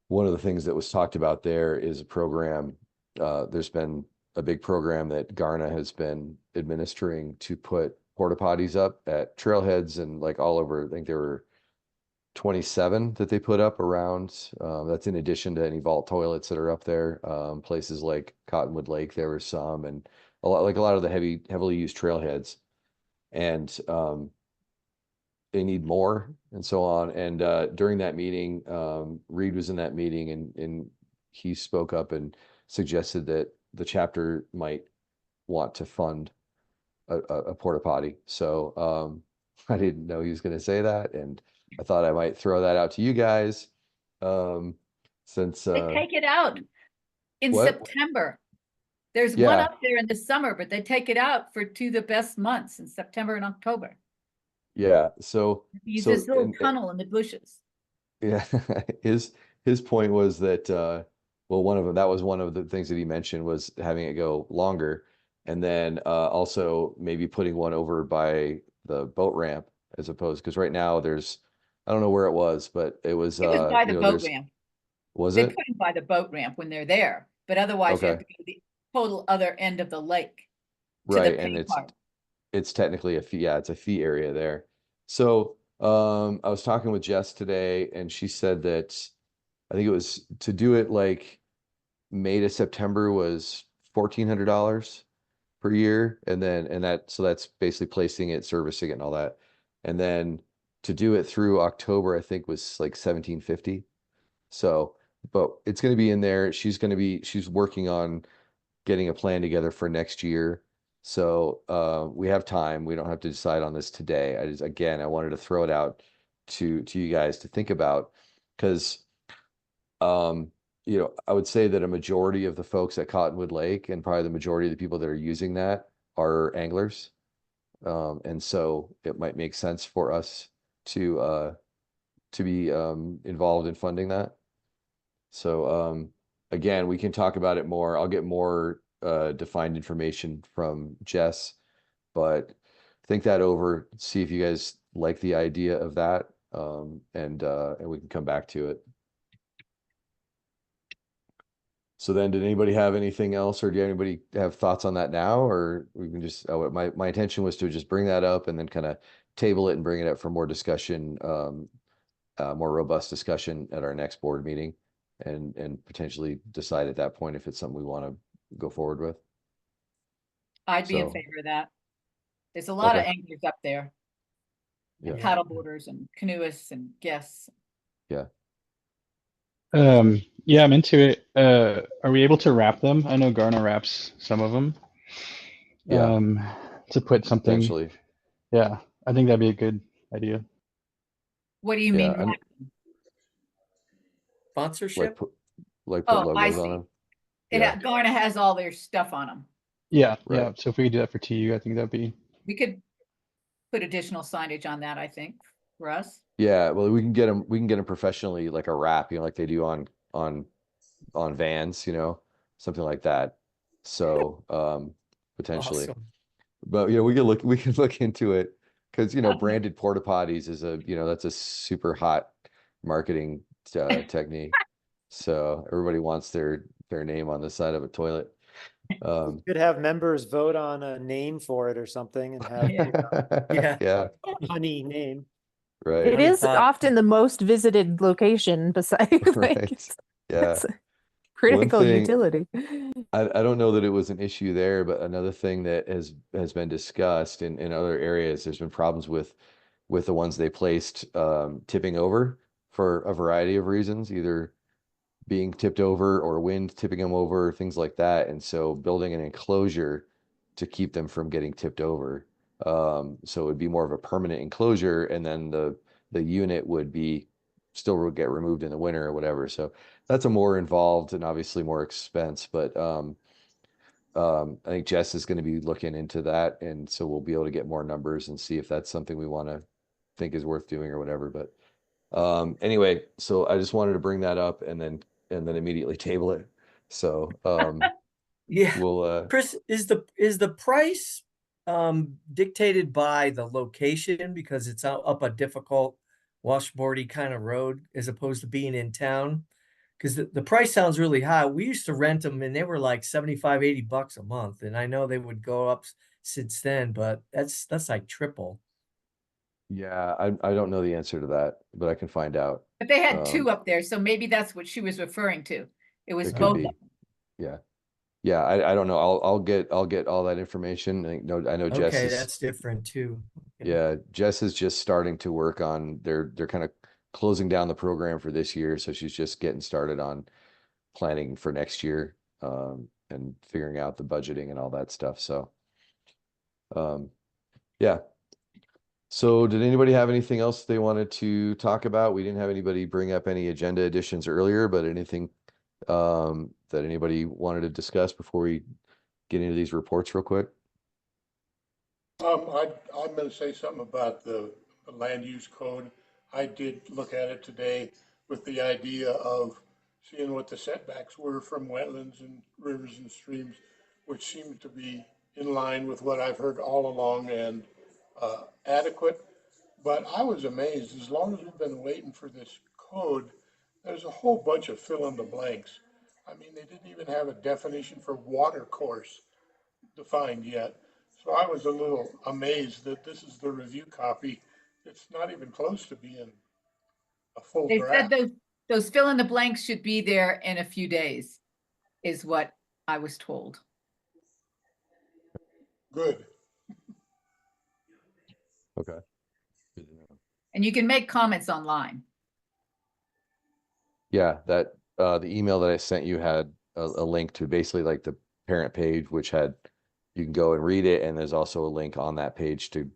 One of the things that was talked about there is a program. There's been a big program that Garna has been administering to put porta potties up at trailheads and like all over. I think there were 27 that they put up around. That's in addition to any vault toilets that are up there. Places like Cottonwood Lake, there were some, and a lot of the heavily used trailheads. And they need more and so on. And during that meeting, Reed was in that meeting, and he spoke up and suggested that the chapter might want to fund a porta potty. So I didn't know he was going to say that, and I thought I might throw that out to you guys. Since They take it out in what? September. There's one Yeah, up there in the summer, but they take it out for the best months in September and October. yeah. So Use this little and tunnel in the bushes. yeah, his point was that well, that was one of the things that he mentioned was having it go longer, and then also maybe putting one over by the boat ramp as opposed, because right now there's, I don't know where it was, but it was It was by the boat there's, ramp. was They it? put them by the boat ramp when they're there, but otherwise you have Okay, to go to the total other end of the lake to the right, and pay part. it's technically a fee, yeah, it's a fee area there. So I was talking with Jess today, and she said that I think it was to do it like May to September was $1,400 per year, and then so that's basically placing it, servicing it, and all that. And then to do it through October, I think was like 1,750. So, but it's going to be in there. She's working on getting a plan together for next year. So we have time. We don't have to decide on this today. I wanted to throw it out to you guys to think about, because I would say that a majority of the folks at Cottonwood Lake, and probably the majority of the people that are using that, are anglers. And so it might make sense for us to be involved in funding that. So again, we can talk about it more. I'll get more defined information from Jess, but think that over, see if you guys like the idea of that, and we can come back to it. So then, did anybody have anything else, or do anybody have thoughts on that now, or we can just, my intention was to just bring that up and then kind of table it and bring it up for more discussion, more robust discussion at our next board meeting, and potentially decide at that point if it's something we want to go forward with. I'd be in So, favor of that. There's a lot of okay, anglers up there, and yeah, paddleboarders and canoeists and guests. yeah. Yeah, I'm into it. Are we able to wrap them? I know Garner wraps some of them. Yeah, To put something. potentially. Yeah, I think that'd be a good idea. What do you Yeah, mean? and Sponsorship? like put Oh, I logos on see. them. Yeah, Garna has all their stuff on them. Yeah, right. yeah. So if we could do that for TU, I think that'd be. We could put additional signage on that, I think, for us. Yeah, well, we can get them professionally, like a wrap, like they do on vans, something like that. So potentially, Awesome. but we can look into it, because branded porta potties is that's a super hot marketing technique. So everybody wants their name on the side of a toilet. Could have members vote on a name for it or something and have Yeah. Yeah, honey name. right. It is Honeypot. often the most visited location besides like Right. Yeah. it's Critical thing, utility. I don't know that it was an issue there, but another thing that has been discussed in other areas, there's been problems with the ones they placed tipping over for a variety of reasons, either being tipped over or wind tipping them over, things like that. And so building an enclosure to keep them from getting tipped over. So it would be more of a permanent enclosure, and then the unit would be still would get removed in the winter or whatever. So that's a more involved and obviously more expense, but I think Jess is going to be looking into that, and so we'll be able to get more numbers and see if that's something we want to think is worth doing or whatever. But anyway, so I just wanted to bring that up and then immediately table it. So Yeah. we'll Chris, is the price dictated by the location because it's out up a difficult washboardy kind of road as opposed to being in town? Because the price sounds really high. We used to rent them and they were like 75, $80 a month. And I know they would go up since then, but that's like triple. yeah, I don't know the answer to that, but I can find out. But they had two up there, so maybe that's what she was referring to. It was It could both. be. Yeah. Yeah, I don't know. I'll get all that information. I know Jess Okay, is that's different too. Okay. yeah, Jess is just starting to work on they're kind of closing down the program for this year, so she's just getting started on planning for next year, and figuring out the budgeting and all that stuff. So yeah. So did anybody have anything else they wanted to talk about? We didn't have anybody bring up any agenda additions earlier, but anything that anybody wanted to discuss before we get into these reports real quick? I'm going to say something about the land use code. I did look at it today with the idea of seeing what the setbacks were from wetlands and rivers and streams, which seemed to be in line with what I've heard all along and adequate. But I was amazed, as long as we've been waiting for this code, there's a whole bunch of fill in the blanks. I mean, they didn't even have a definition for water course defined yet. So I was a little amazed that this is the review copy. It's not even close to being a full They said draft. those fill in the blanks should be there in a few days, is what I was told. Good. Okay. Good to know. And you can make comments online. Yeah, that the email that I sent you had a link to basically like the parent page, which had you can go and read it, and there's also a link on that page to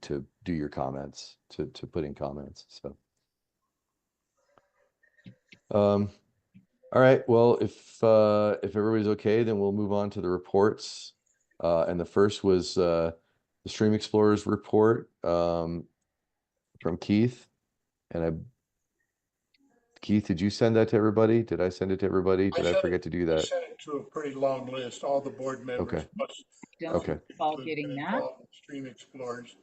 do your comments, to put in comments. So all right, well, if everybody's okay, then we'll move on to the reports. And the first was the Stream Explorers report from Keith. And Keith, did you send that to everybody? Did I send it to everybody? Did I forget to do I that? sent it to a pretty long list, all the board members, Okay. plus Don't Okay. recall getting that. Stream Explorers.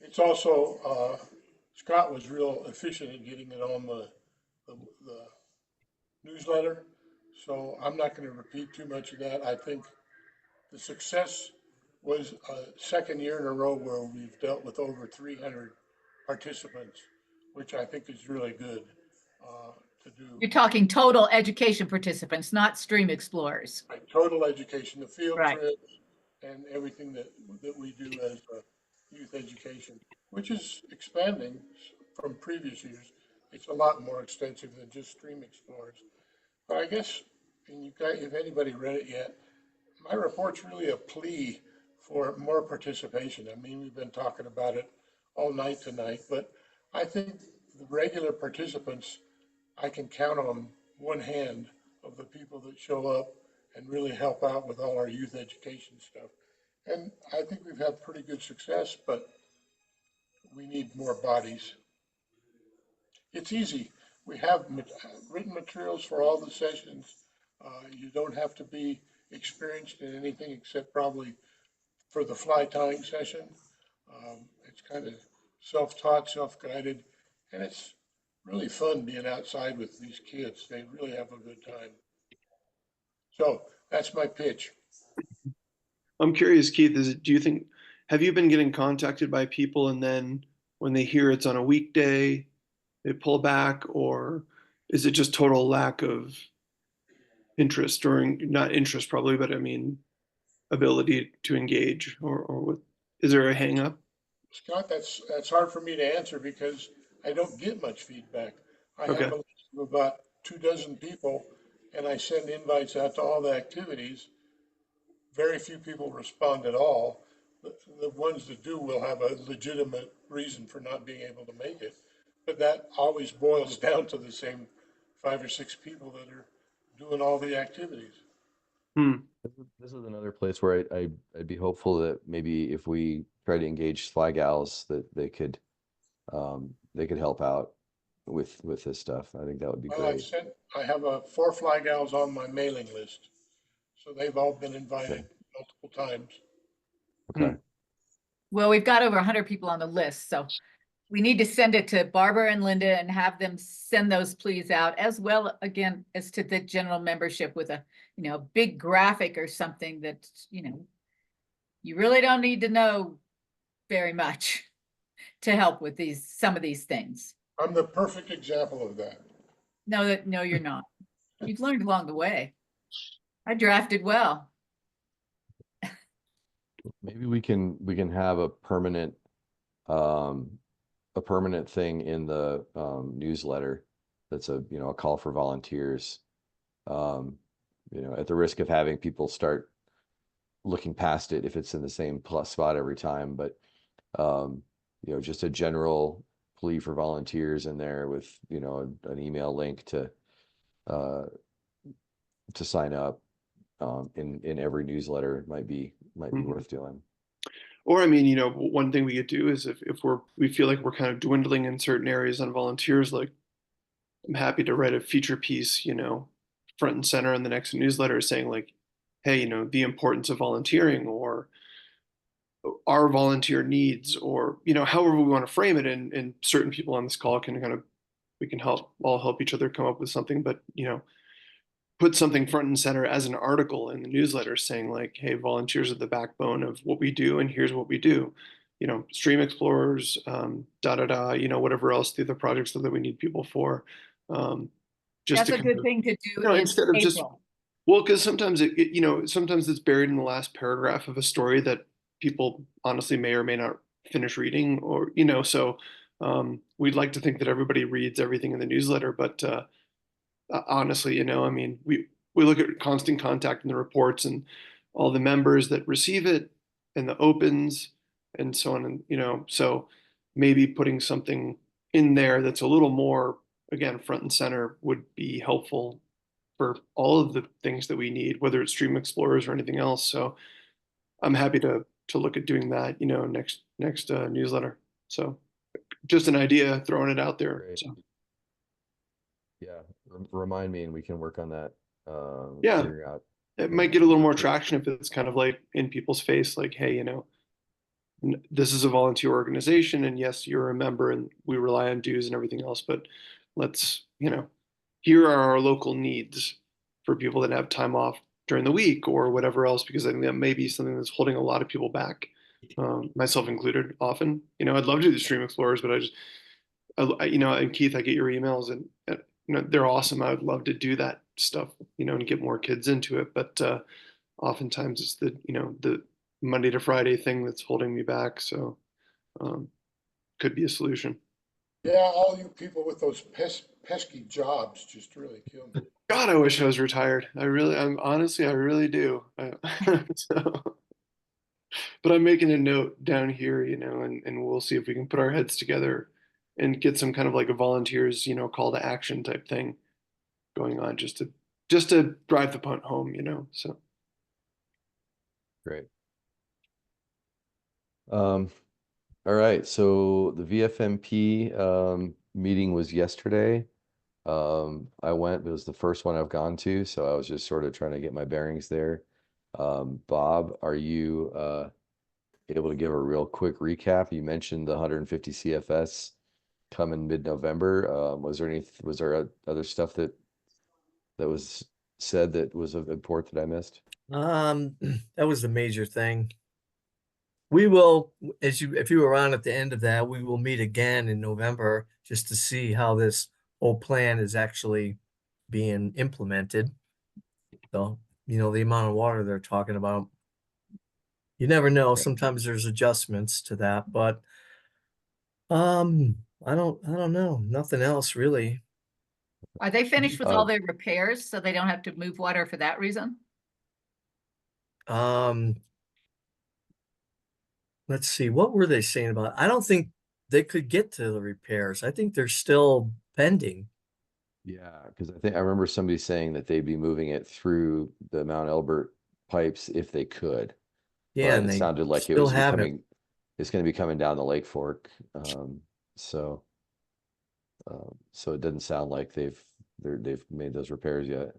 It's also, Scott was real efficient in getting it on the newsletter. So I'm not going to repeat too much of that. I think the success was a second year in a row where we've dealt with over 300 participants, which I think is really good to do. You're talking total education participants, not stream explorers. Right, total education, the field Right. trips, and everything that we do as youth education, which is expanding from previous years. It's a lot more extensive than just Stream Explorers. But I guess, and you guys, if anybody read it yet, my report's really a plea for more participation. I mean, we've been talking about it all night tonight, but I think the regular participants, I can count on one hand of the people that show up and really help out with all our youth education stuff. And I think we've had pretty good success, but we need more bodies. It's easy. We have written materials for all the sessions. You don't have to be experienced in anything except probably for the fly tying session. It's kind of self-taught, self-guided, and it's really fun being outside with these kids. They really have a good time. So that's my pitch. I'm curious, Keith, do you think, have you been getting contacted by people and then when they hear it's on a weekday, they pull back, or is it just total lack of interest, or not interest probably, but I mean ability to engage, or what, is there a hang up? Scott, that's hard for me to answer because I don't get much feedback. I have Okay. a list of about 24 people, and I send invites out to all the activities. Very few people respond at all. The ones that do will have a legitimate reason for not being able to make it, but that always boils down to the same 5 or 6 people that are doing all the activities. Hmm. This is another place where I'd be hopeful that maybe if we try to engage Fly Gals, that they could help out with this stuff. I think that would be Well, great. I have 4 fly gals on my mailing list, so they've all been Okay. invited multiple times. Okay. Well, we've got over 100 people on the list, so we need to send it to Barbara and Linda and have them send those pleas out, as well, again, as to the general membership with a, big graphic or something that, you really don't need to know very much to help with some of these things. I'm the perfect example of that. No, you're not. You've learned along the way. I drafted well. Maybe we can have um a permanent thing in the newsletter that's a call for volunteers. Um, at the risk of having people start looking past it if it's in the same plus spot every time, but um, just a general plea for volunteers in there with, an email link uh to sign up in every newsletter might be Mhm. worth doing. Or I mean, one thing we could do is if we feel like we're kind of dwindling in certain areas on volunteers, like I'm happy to write a feature piece, front and center in the next newsletter saying like, hey, the importance of volunteering, or our volunteer needs, or however we want to frame it, and certain people on this call can kind of, we can all help each other come up with something, but put something front and center as an article in the newsletter saying like, hey, volunteers are the backbone of what we do, and here's what we do, stream explorers, da da da, whatever else the other projects that we need people for, just That's to a kind good of, thing to do in instead of just, April. well, because sometimes sometimes it's buried in the last paragraph of a story that people honestly may or may not finish reading, or so we'd like to think that everybody reads everything in the newsletter, but honestly, I mean, we look at constant contact in the reports and all the members that receive it and the opens and so on, and so maybe putting something in there that's a little more, again, front and center would be helpful for all of the things that we need, whether it's Stream Explorers or anything else. So I'm happy to look at doing that, next newsletter. So just an idea, throwing it out there. Great. So Yeah, remind me and we can work on that. yeah, Figuring out it maybe might get a little more quick. traction if it's kind of like in people's face, like, hey, this is a volunteer organization, and yes, you're a member, and we rely on dues and everything else, but let's, here are our local needs for people that have time off during the week or whatever else, because I think that may be something that's holding a lot of people back, myself included. Often, I'd love to do the Stream Explorers, but and Keith, I get your emails, and they're awesome. I would love to do that stuff, and get more kids into it, but oftentimes it's the Monday to Friday thing that's holding me back. So um, could be a solution. Yeah, all you people with those pesky jobs just really kill me. God, I wish I was retired. I really do. So, but I'm making a note down here, and we'll see if we can put our heads together and get some kind of like a volunteers, call to action type thing going on, just to drive the punt home, So Great. All right, so the VFMP meeting was yesterday. I went, it was the first one I've gone to, so I was just sort of trying to get my bearings there. Bob, are you able to give a real quick recap? You mentioned the 150 CFS coming mid-November. Was there other stuff that was said that was of import that I missed? That was the major thing. We will, if you were on at the end of that, we will meet again in November just to see how this whole plan is actually being implemented. So, the amount of water they're talking about, you never know. Sometimes there's adjustments to that, but I don't know. Nothing else really. Are they finished with all Uh, their repairs so they don't have to move water for that reason? Um, let's see, what were they saying about? I don't think they could get to the repairs. I think they're still pending. yeah, because I remember somebody saying that they'd be moving it through the Mount Elbert pipes if they could, Yeah, but and it they sounded like it still was haven't. it's going to be coming down the Lake Fork. So, so it doesn't sound like they've made those repairs yet.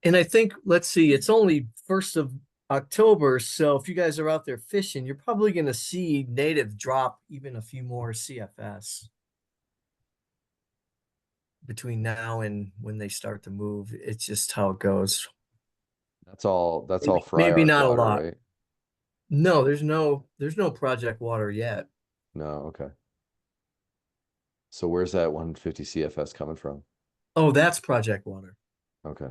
And I think, let's see, it's only 1st of October, so if you guys are out there fishing, you're probably going to see native drop even a few more CFS between now and when they start to move. It's just how it goes. That's all Fry Maybe Arc not a water, lot. right? No, there's no project water yet. No, okay. So where's that 150 CFS coming from? Oh, that's project water. Okay.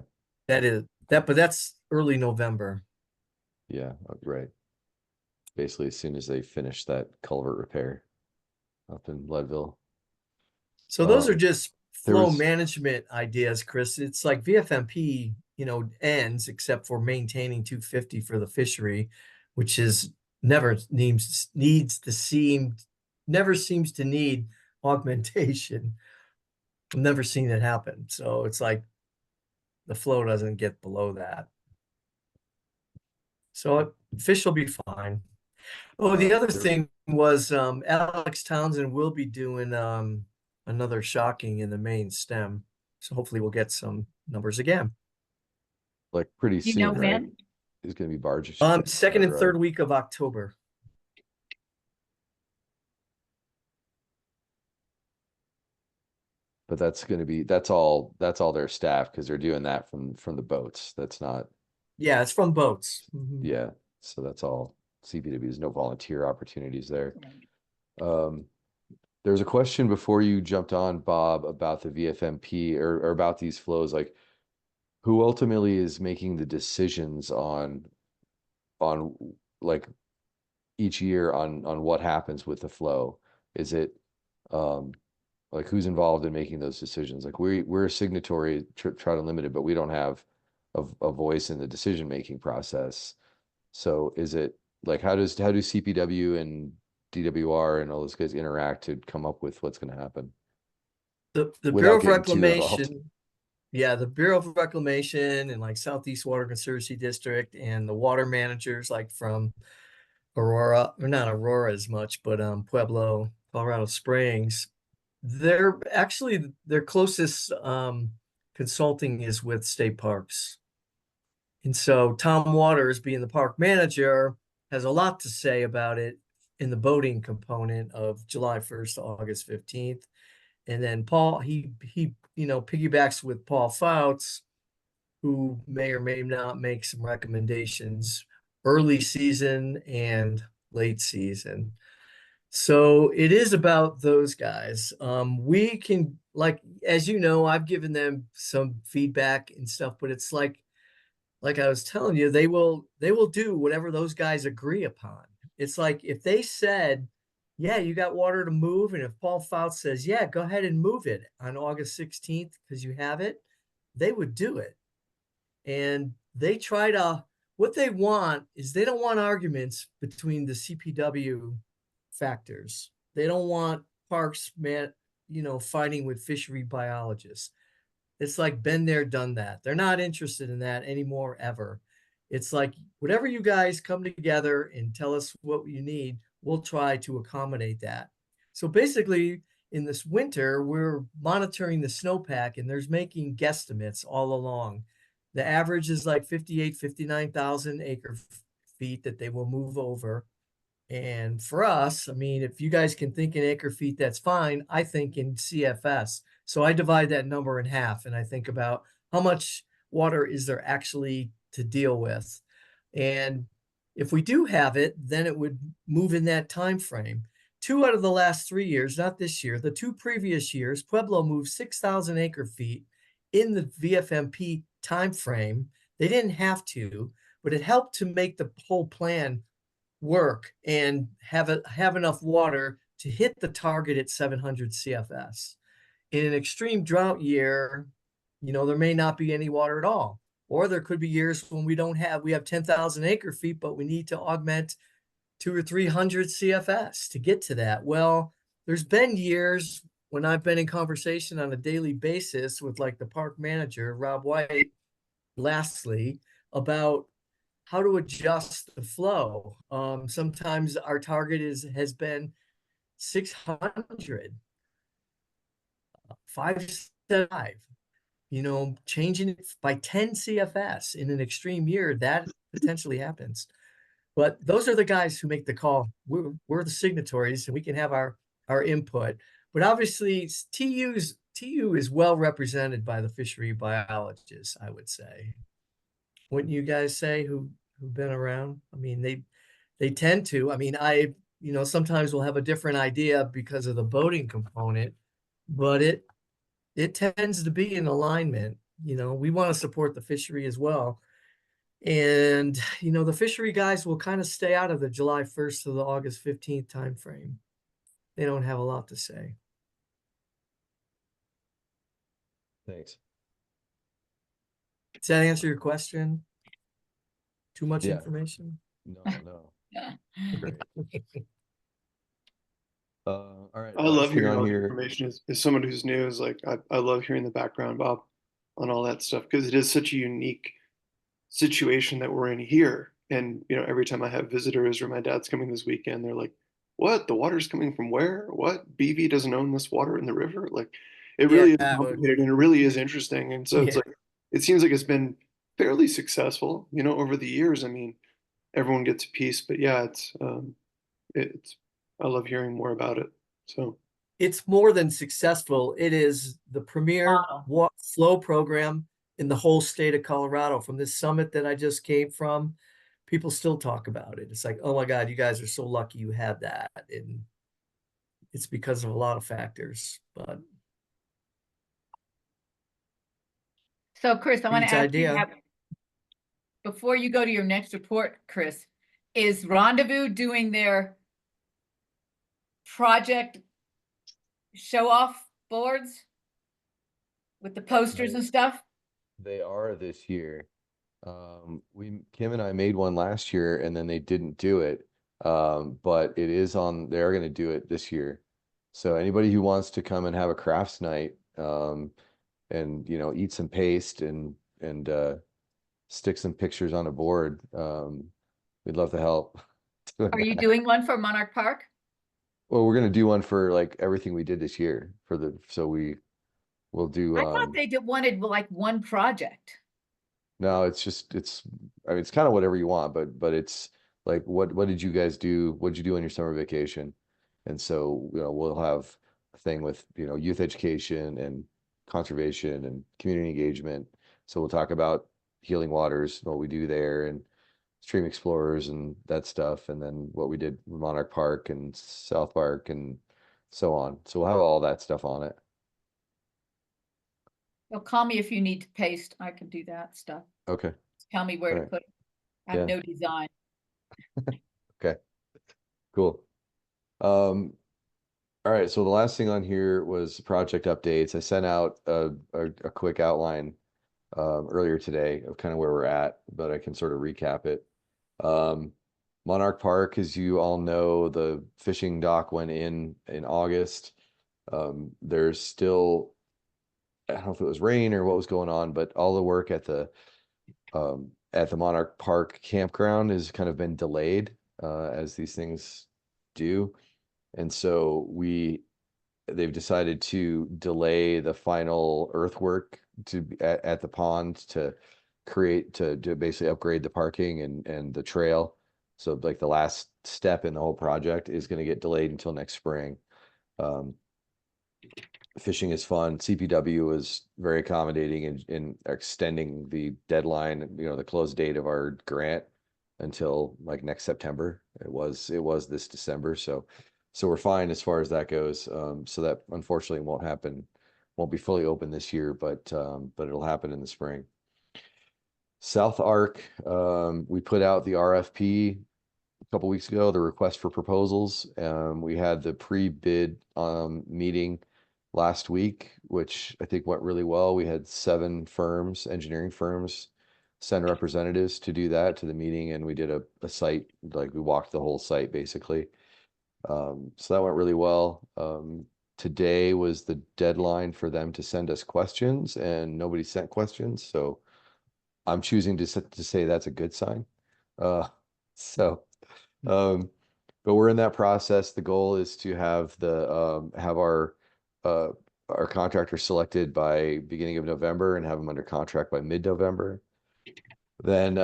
That is that, but that's early November. Yeah, right. Basically, as soon as they finish that culvert repair up in Leadville. So those are just There flow was management ideas, Chris. It's like VFMP, ends except for maintaining 250 for the fishery, which is never seems to need augmentation. I've never seen it happen. So it's like the flow doesn't get below that. So fish will be fine. Oh, the other there, thing was Alex Townsend will be doing another shocking in the main stem. So hopefully we'll get some numbers again. like pretty You know soon, right? when? Is going to be barge Second and or third week of October. but that's all their staff because they're doing that from the boats. That's not Yeah, it's from boats. Mhm. yeah. So that's all CPW. There's no volunteer opportunities there. Um, there's a question before you jumped on, Bob, about the VFMP or about these flows. Like, who ultimately is making the decisions on like each year on what happens with the flow? Is it um like who's involved in making those decisions? Like we're a signatory try to limit it, but we don't have a voice in the decision making process. So is it like how do CPW and DWR and all those guys interact to come up with what's going to happen The Bureau without of getting too involved? Reclamation, yeah, the Bureau of Reclamation and like Southeast Water Conservancy District and the water managers like from Aurora, or not Aurora as much, but Pueblo, Colorado Springs, they're actually their closest consulting is with state parks. And so Tom Waters, being the park manager, has a lot to say about it in the boating component of July 1st to August 15th. And then Paul, he piggybacks with Paul Fouts, who may or may not make some recommendations early season and late season. So it is about those guys. We can, like, as you know, I've given them some feedback and stuff, but it's like I was telling you, they will do whatever those guys agree upon. It's like if they said, yeah, you got water to move, and if Paul Fouts says, yeah, go ahead and move it on August 16th because you have it, they would do it. And they try to, what they want is they don't want arguments between the CPW factors. They don't want parks fighting with fishery biologists. It's like been there, done that. They're not interested in that anymore, ever. It's like whatever you guys come together and tell us what you need, we'll try to accommodate that. So basically, in this winter, we're monitoring the snowpack and there's making guesstimates all along. The average is like 59,000 acre feet that they will move over. And for us, I mean, if you guys can think in acre feet, that's fine. I think in CFS. So I divide that number in half and I think about how much water is there actually to deal with. And if we do have it, then it would move in that time frame. 2 out of the last 3 years, not this year, the 2 previous years, Pueblo moved 6,000 acre feet in the VFMP timeframe. They didn't have to, but it helped to make the whole plan work and have enough water to hit the target at 700 CFS. In an extreme drought year, there may not be any water at all. Or there could be years when we have 10,000 acre feet, but we need to augment 200 or 300 CFS to get to that. Well, there's been years when I've been in conversation on a daily basis with like the park manager, Rob White, lastly, about how to adjust the flow. Sometimes our target has been 600, 575, changing it by 10 CFS in an extreme year, that potentially happens. But those are the guys who make the call. We're the signatories and we can have our input. But obviously TU is well represented by the fishery biologists, I would say. Wouldn't you guys say who've been around? I mean, they tend to. I mean, sometimes we'll have a different idea because of the boating component, but it tends to be in alignment. We want to support the fishery as well. And, the fishery guys will kind of stay out of the July 1st to the August 15th timeframe. They don't have a lot to say. Thanks. Does that answer your question? Too much Yeah. information? No. Great. All right. I last love thing hearing on all the here. information. As someone who's new, is like I love hearing the background, Bob, on all that stuff because it is such a unique situation that we're in here. And every time I have visitors or my dad's coming this weekend, they're like, "What? The water's coming from where? What? BV doesn't own this water in the river?" Like, it really is Yeah, complicated and it really is interesting. And so it's yeah. like it seems like it's been fairly successful, over the years. I mean, everyone gets a piece, but yeah, it's I love hearing more about it. So It's more than successful. It is the premier flow program in the whole state of Colorado. From this summit that I just came from, people still talk about it. It's like, oh my God, you guys are so lucky you have that. And it's because of a lot of factors, but So Chris, I want to Pete's ask you, idea. before you go to your next report, Chris, is Rendezvous doing their project show off boards with the posters and stuff? They are this year. Kim and I made one last year and then they didn't do it. But it is on, they're going to do it this year. So anybody who wants to come and have a crafts night, and eat some paste and stick some pictures on a board, we'd love to help. Are you doing one for Monarch Park? Well, we're going to do one for like everything we did this year so we'll do, I thought they wanted like one project. no, I mean, it's kind of whatever you want, but it's like, what did you guys do? What did you do on your summer vacation? And so, we'll have a thing with, youth education and conservation and community engagement. So we'll talk about healing waters, what we do there, and stream explorers and that stuff. And then what we did with Monarch Park and South Park and so on. So we'll have all that stuff on it. Well, call me if you need to paste. I can do that stuff. Okay. Tell me where All to right. put it. I have Yeah. no design. Okay. Cool. All right, so the last thing on here was project updates. I sent out a quick outline earlier today of kind of where we're at, but I can sort of recap it. Monarch Park, as you all know, the fishing dock went in August. There's still, I don't know if it was rain or what was going on, but all the work at the Monarch Park campground has kind of been delayed, as these things do. And so they've decided to delay the final earthwork at the pond to basically upgrade the parking and the trail. So like the last step in the whole project is going to get delayed until next spring. Fishing is fun. CPW was very accommodating in extending the deadline, the close date of our grant until like next September. It was this December. So So we're fine as far as that goes. So that unfortunately won't happen, won't be fully open this year, but it'll happen in the spring. South Arc, we put out the RFP a couple weeks ago, the request for proposals. We had the pre-bid meeting last week, which I think went really well. We had 7 firms, engineering firms, send representatives to do that to the meeting, and we did a site, like we walked the whole site basically. So that went really well. Today was the deadline for them to send us questions, and nobody sent questions, so I'm choosing to say that's a good sign. So but we're in that process. The goal is to have have uh our contractor selected by beginning of November and have them under contract by mid-November. Then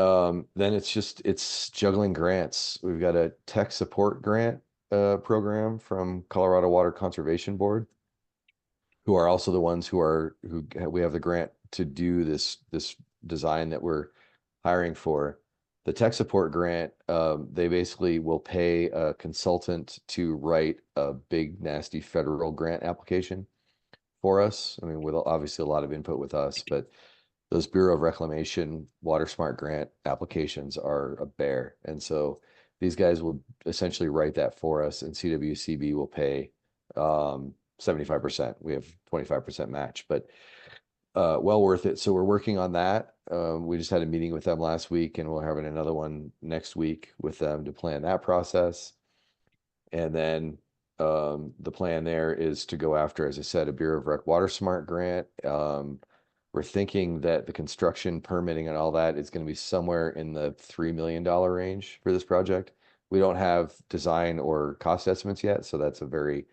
it's juggling grants. We've got a tech support grant program from Colorado Water Conservation Board, who are also the ones who we have the grant to do this design that we're hiring for. The tech support grant, they basically will pay a consultant to write a big nasty federal grant application for us. I mean, with obviously a lot of input with us, but those Bureau of Reclamation Water Smart grant applications are a bear. And so these guys will essentially write that for us, and CWCB will pay 75%. We have 25% match, but well worth it. So we're working on that. We just had a meeting with them last week, and we're having another one next week with them to plan that process. And then the plan there is to go after, as I said, a Bureau of Rec Water Smart grant. We're thinking that the construction permitting and all that is going to be somewhere in the $3 million range for this project. We don't have design or cost estimates yet, so that's a very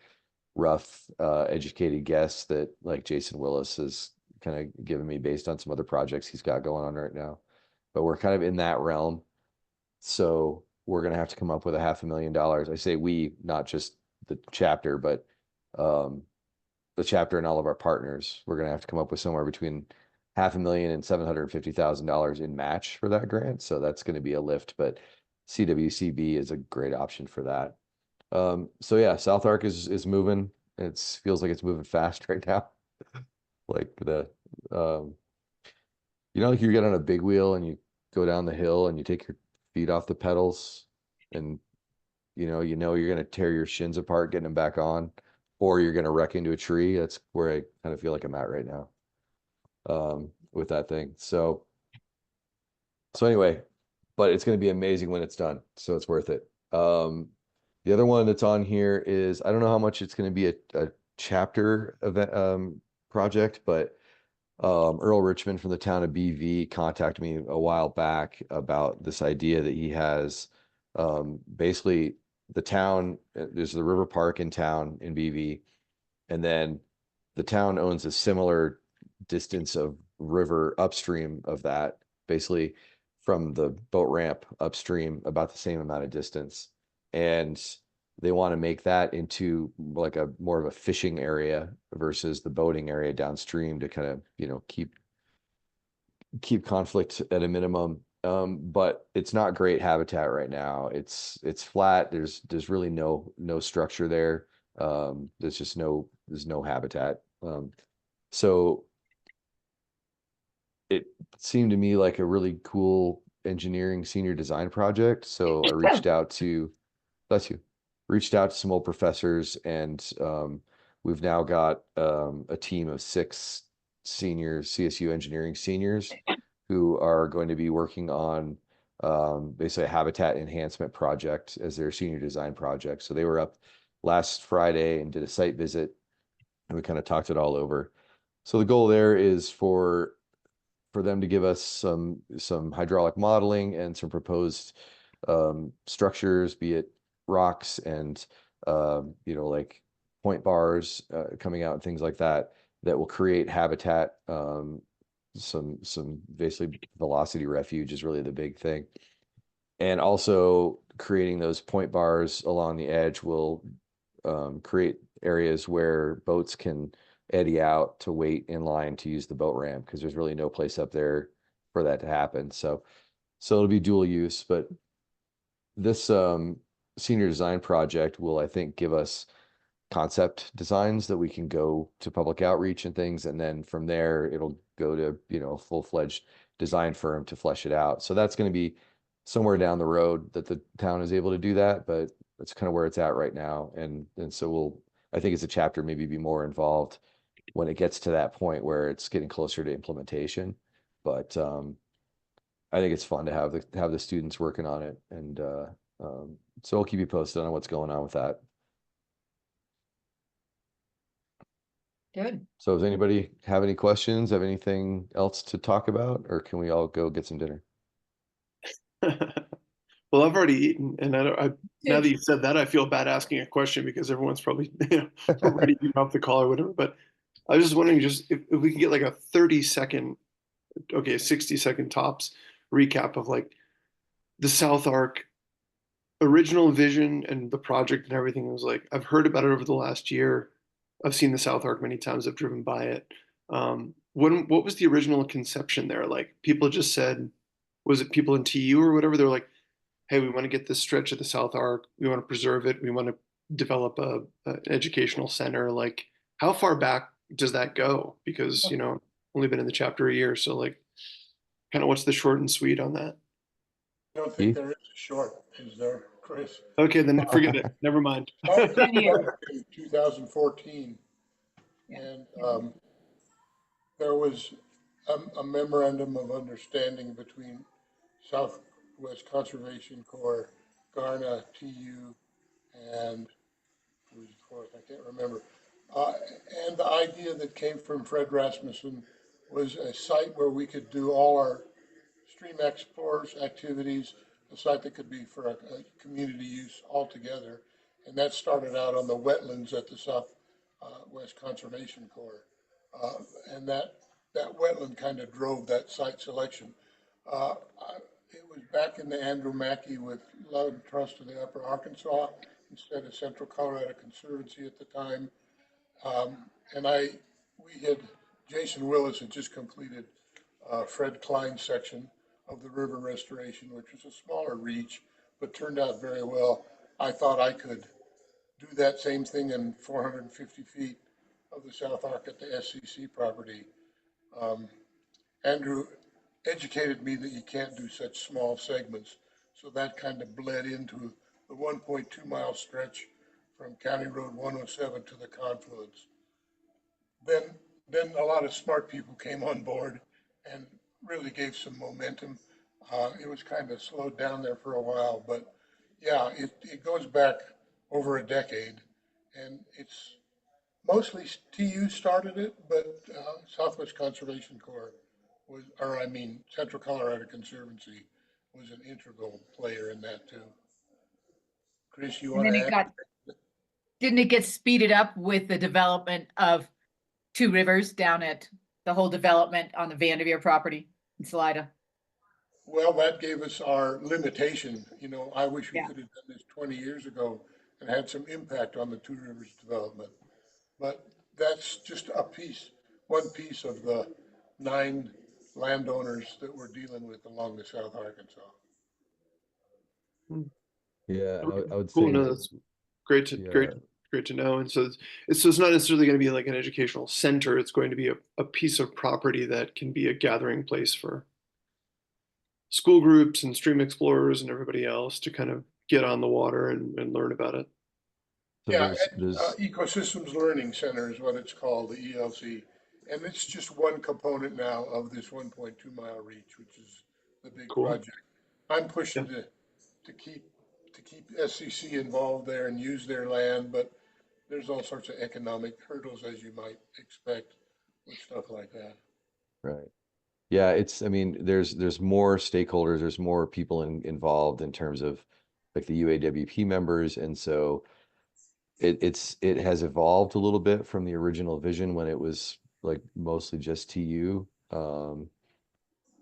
rough, educated guess that like Jason Willis has kind of given me based on some other projects he's got going on right now. But we're kind of in that realm. So we're going to have to come up with $500,000. I say we, not just the chapter, but the chapter and all of our partners. We're going to have to come up with somewhere between $500,000 and $750,000 in match for that grant. So that's going to be a lift, but CWCB is a great option for that. So yeah, South Arc is moving. It feels like it's moving fast right now. Like like you get on a big wheel and you go down the hill and you take your feet off the pedals, and you're gonna tear your shins apart getting them back on, or you're gonna wreck into a tree. That's where I kind of feel like I'm at right now, with that thing. So anyway, but it's gonna be amazing when it's done. So it's worth it. The other one that's on here is, I don't know how much it's going to be a chapter event project, but Earl Richmond from the town of BV contacted me a while back about this idea that he has. Basically, the town, there's the river park in town in BV, and then the town owns a similar distance of river upstream of that, basically from the boat ramp upstream, about the same amount of distance. And they want to make that into like a more of a fishing area versus the boating area downstream to kind of, keep conflict at a minimum. But it's not great habitat right now. It's flat. There's really no structure there. There's no habitat. So it seemed to me like a really cool engineering senior design project. So I reached out to, bless you, reached out to some old professors, and we've now got a team of 6 senior CSU engineering seniors who are going to be working on basically a habitat enhancement project as their senior design project. So they were up last Friday and did a site visit, and we kind of talked it all over. So the goal there is for them to give us some hydraulic modeling and some proposed structures, be it rocks and like point bars coming out and things like that, that will create habitat. Some basically velocity refuge is really the big thing. And also creating those point bars along the edge will create areas where boats can eddy out to wait in line to use the boat ramp, because there's really no place up there for that to happen. So it'll be dual use, but this senior design project will, I think, give us concept designs that we can go to public outreach and things, and then from there it'll go to, you know, a full-fledged design firm to flesh it out. So that's going to be somewhere down the road that the town is able to do that, but that's kind of where it's at right now. And so I think it's a chapter maybe be more involved when it gets to that point where it's getting closer to implementation. But I think it's fun to have the students working on it, and so I'll keep you posted on what's going on with that. Good. So does anybody have any questions, have anything else to talk about, or can we all go get some dinner? Well, I've already eaten, and now that you said that, I feel bad asking a question because everyone's probably already eaten off the call or whatever. But I was just wondering, just if we could get like a 30-second, okay, 60-second tops recap of like the South Arc original vision and the project and everything. It was like I've heard about it over the last year. I've seen the South Arc many times. I've driven by it. What was the original conception there? Like people just said, was it people in TU or whatever? They're like, hey, we want to get this stretch of the South Arc. We want to preserve it. We want to develop an educational center. Like, how far back does that go? Because, only been in the chapter a year. So like, kind of what's the short and sweet on that? I don't think there is a short, is there, Chris? Okay, then forget it. Never mind. In 2014, and there was a memorandum of understanding between Southwest Conservation Corps, Garna, TU, and who was the fourth? I can't remember. And the idea that came from Fred Rasmussen was a site where we could do all our stream explorers activities, a site that could be for a community use altogether. And that started out on the wetlands at the Southwest Conservation Corps. And that wetland kind of drove that site selection. It was back in the Andrew Mackey with Love and Trust of the Upper Arkansas instead of Central Colorado Conservancy at the time. And Jason Willis had just completed Fred Klein's section of the river restoration, which was a smaller reach, but turned out very well. I thought I could do that same thing in 450 feet of the South Arc at the SCC property. Andrew educated me that you can't do such small segments, so that kind of bled into the 1.2 mile stretch from County Road 107 to the confluence. Then a lot of smart people came on board and really gave some momentum. It was kind of slowed down there for a while, but yeah, it goes back over a decade, and it's mostly TU started it, but Southwest Conservation Corps Central Colorado Conservancy was an integral player in that too. Chris, you And want then to add? didn't it get speeded up with the development of Two Rivers down at the whole development on the Vanderveer property in Salida? Well, that gave us our limitation. I wish we Yeah. could have done this 20 years ago and had some impact on the Two Rivers development. But that's just one piece of the 9 landowners that we're dealing with along the South Arkansas. Yeah, I would Cool. say No, that, that's great to know. And so it's not necessarily going to be like an educational center. It's going to be a piece of property that can be a gathering place for school groups and stream explorers and everybody else to kind of get on the water and learn about it. so Yeah, there's Ecosystems Learning Center is what it's called, the ELC. And it's just one component now of this 1.2 mile reach, which is the big Cool. project. I'm pushing to keep SCC involved there and use their land, but there's all sorts of economic hurdles, as you might expect with stuff like that. right. Yeah, I mean, there's more stakeholders, there's more people involved in terms of like the UAWP members, and so it has evolved a little bit from the original vision when it was like mostly just TU.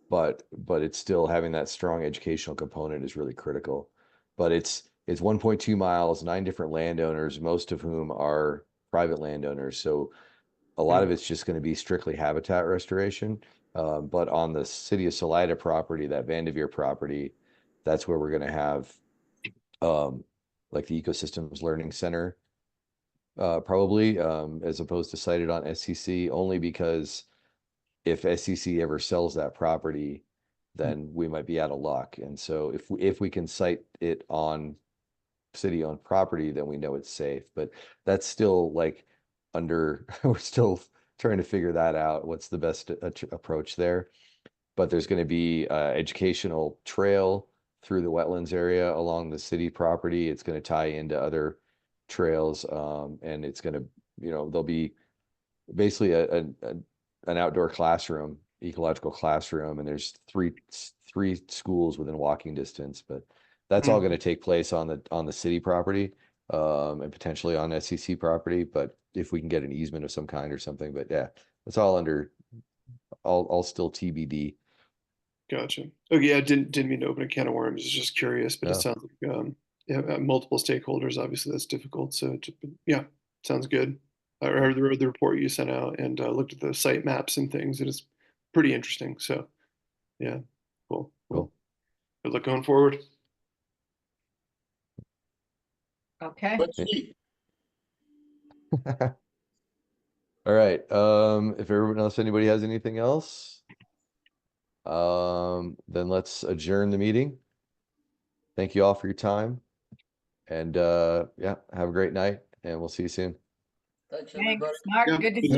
But it's still having that strong educational component is really critical. But it's 1.2 miles, 9 different landowners, most of whom are private landowners. So a lot of it's just going to be strictly habitat restoration. But on the city of Salida property, that Vanderveer property, that's where we're going to have like the Ecosystems Learning Center, probably, as opposed to sited on SCC, only because if SCC ever sells that property, then we might be out of luck. And so if we can site it on city-owned property, then we know it's safe. But that's still like we're still trying to figure that out. What's the best approach there? But there's going to be educational trail through the wetlands area along the city property. It's going to tie into other trails, and it's going to, there'll be basically an outdoor classroom, ecological classroom, and there's three schools within walking distance. But that's all going to take place on the city property, and potentially on SCC property. But if we can get an easement of some kind or something, but yeah, it's all all still TBD. Gotcha. Okay, yeah, didn't mean to open a can of worms. I was just curious, but it No. sounds like yeah, multiple stakeholders. Obviously, that's difficult. So yeah, sounds good. I heard the report you sent out and looked at the site maps and things. It is pretty interesting. So yeah, cool. Cool. Good luck going forward. Okay. Let's see. All right. If anybody has anything else, then let's adjourn the meeting. Thank you all for your time. And yeah, have a great night, and we'll see you soon. Thanks, everybody. Thanks, Mark. Yeah. Good to Good see you.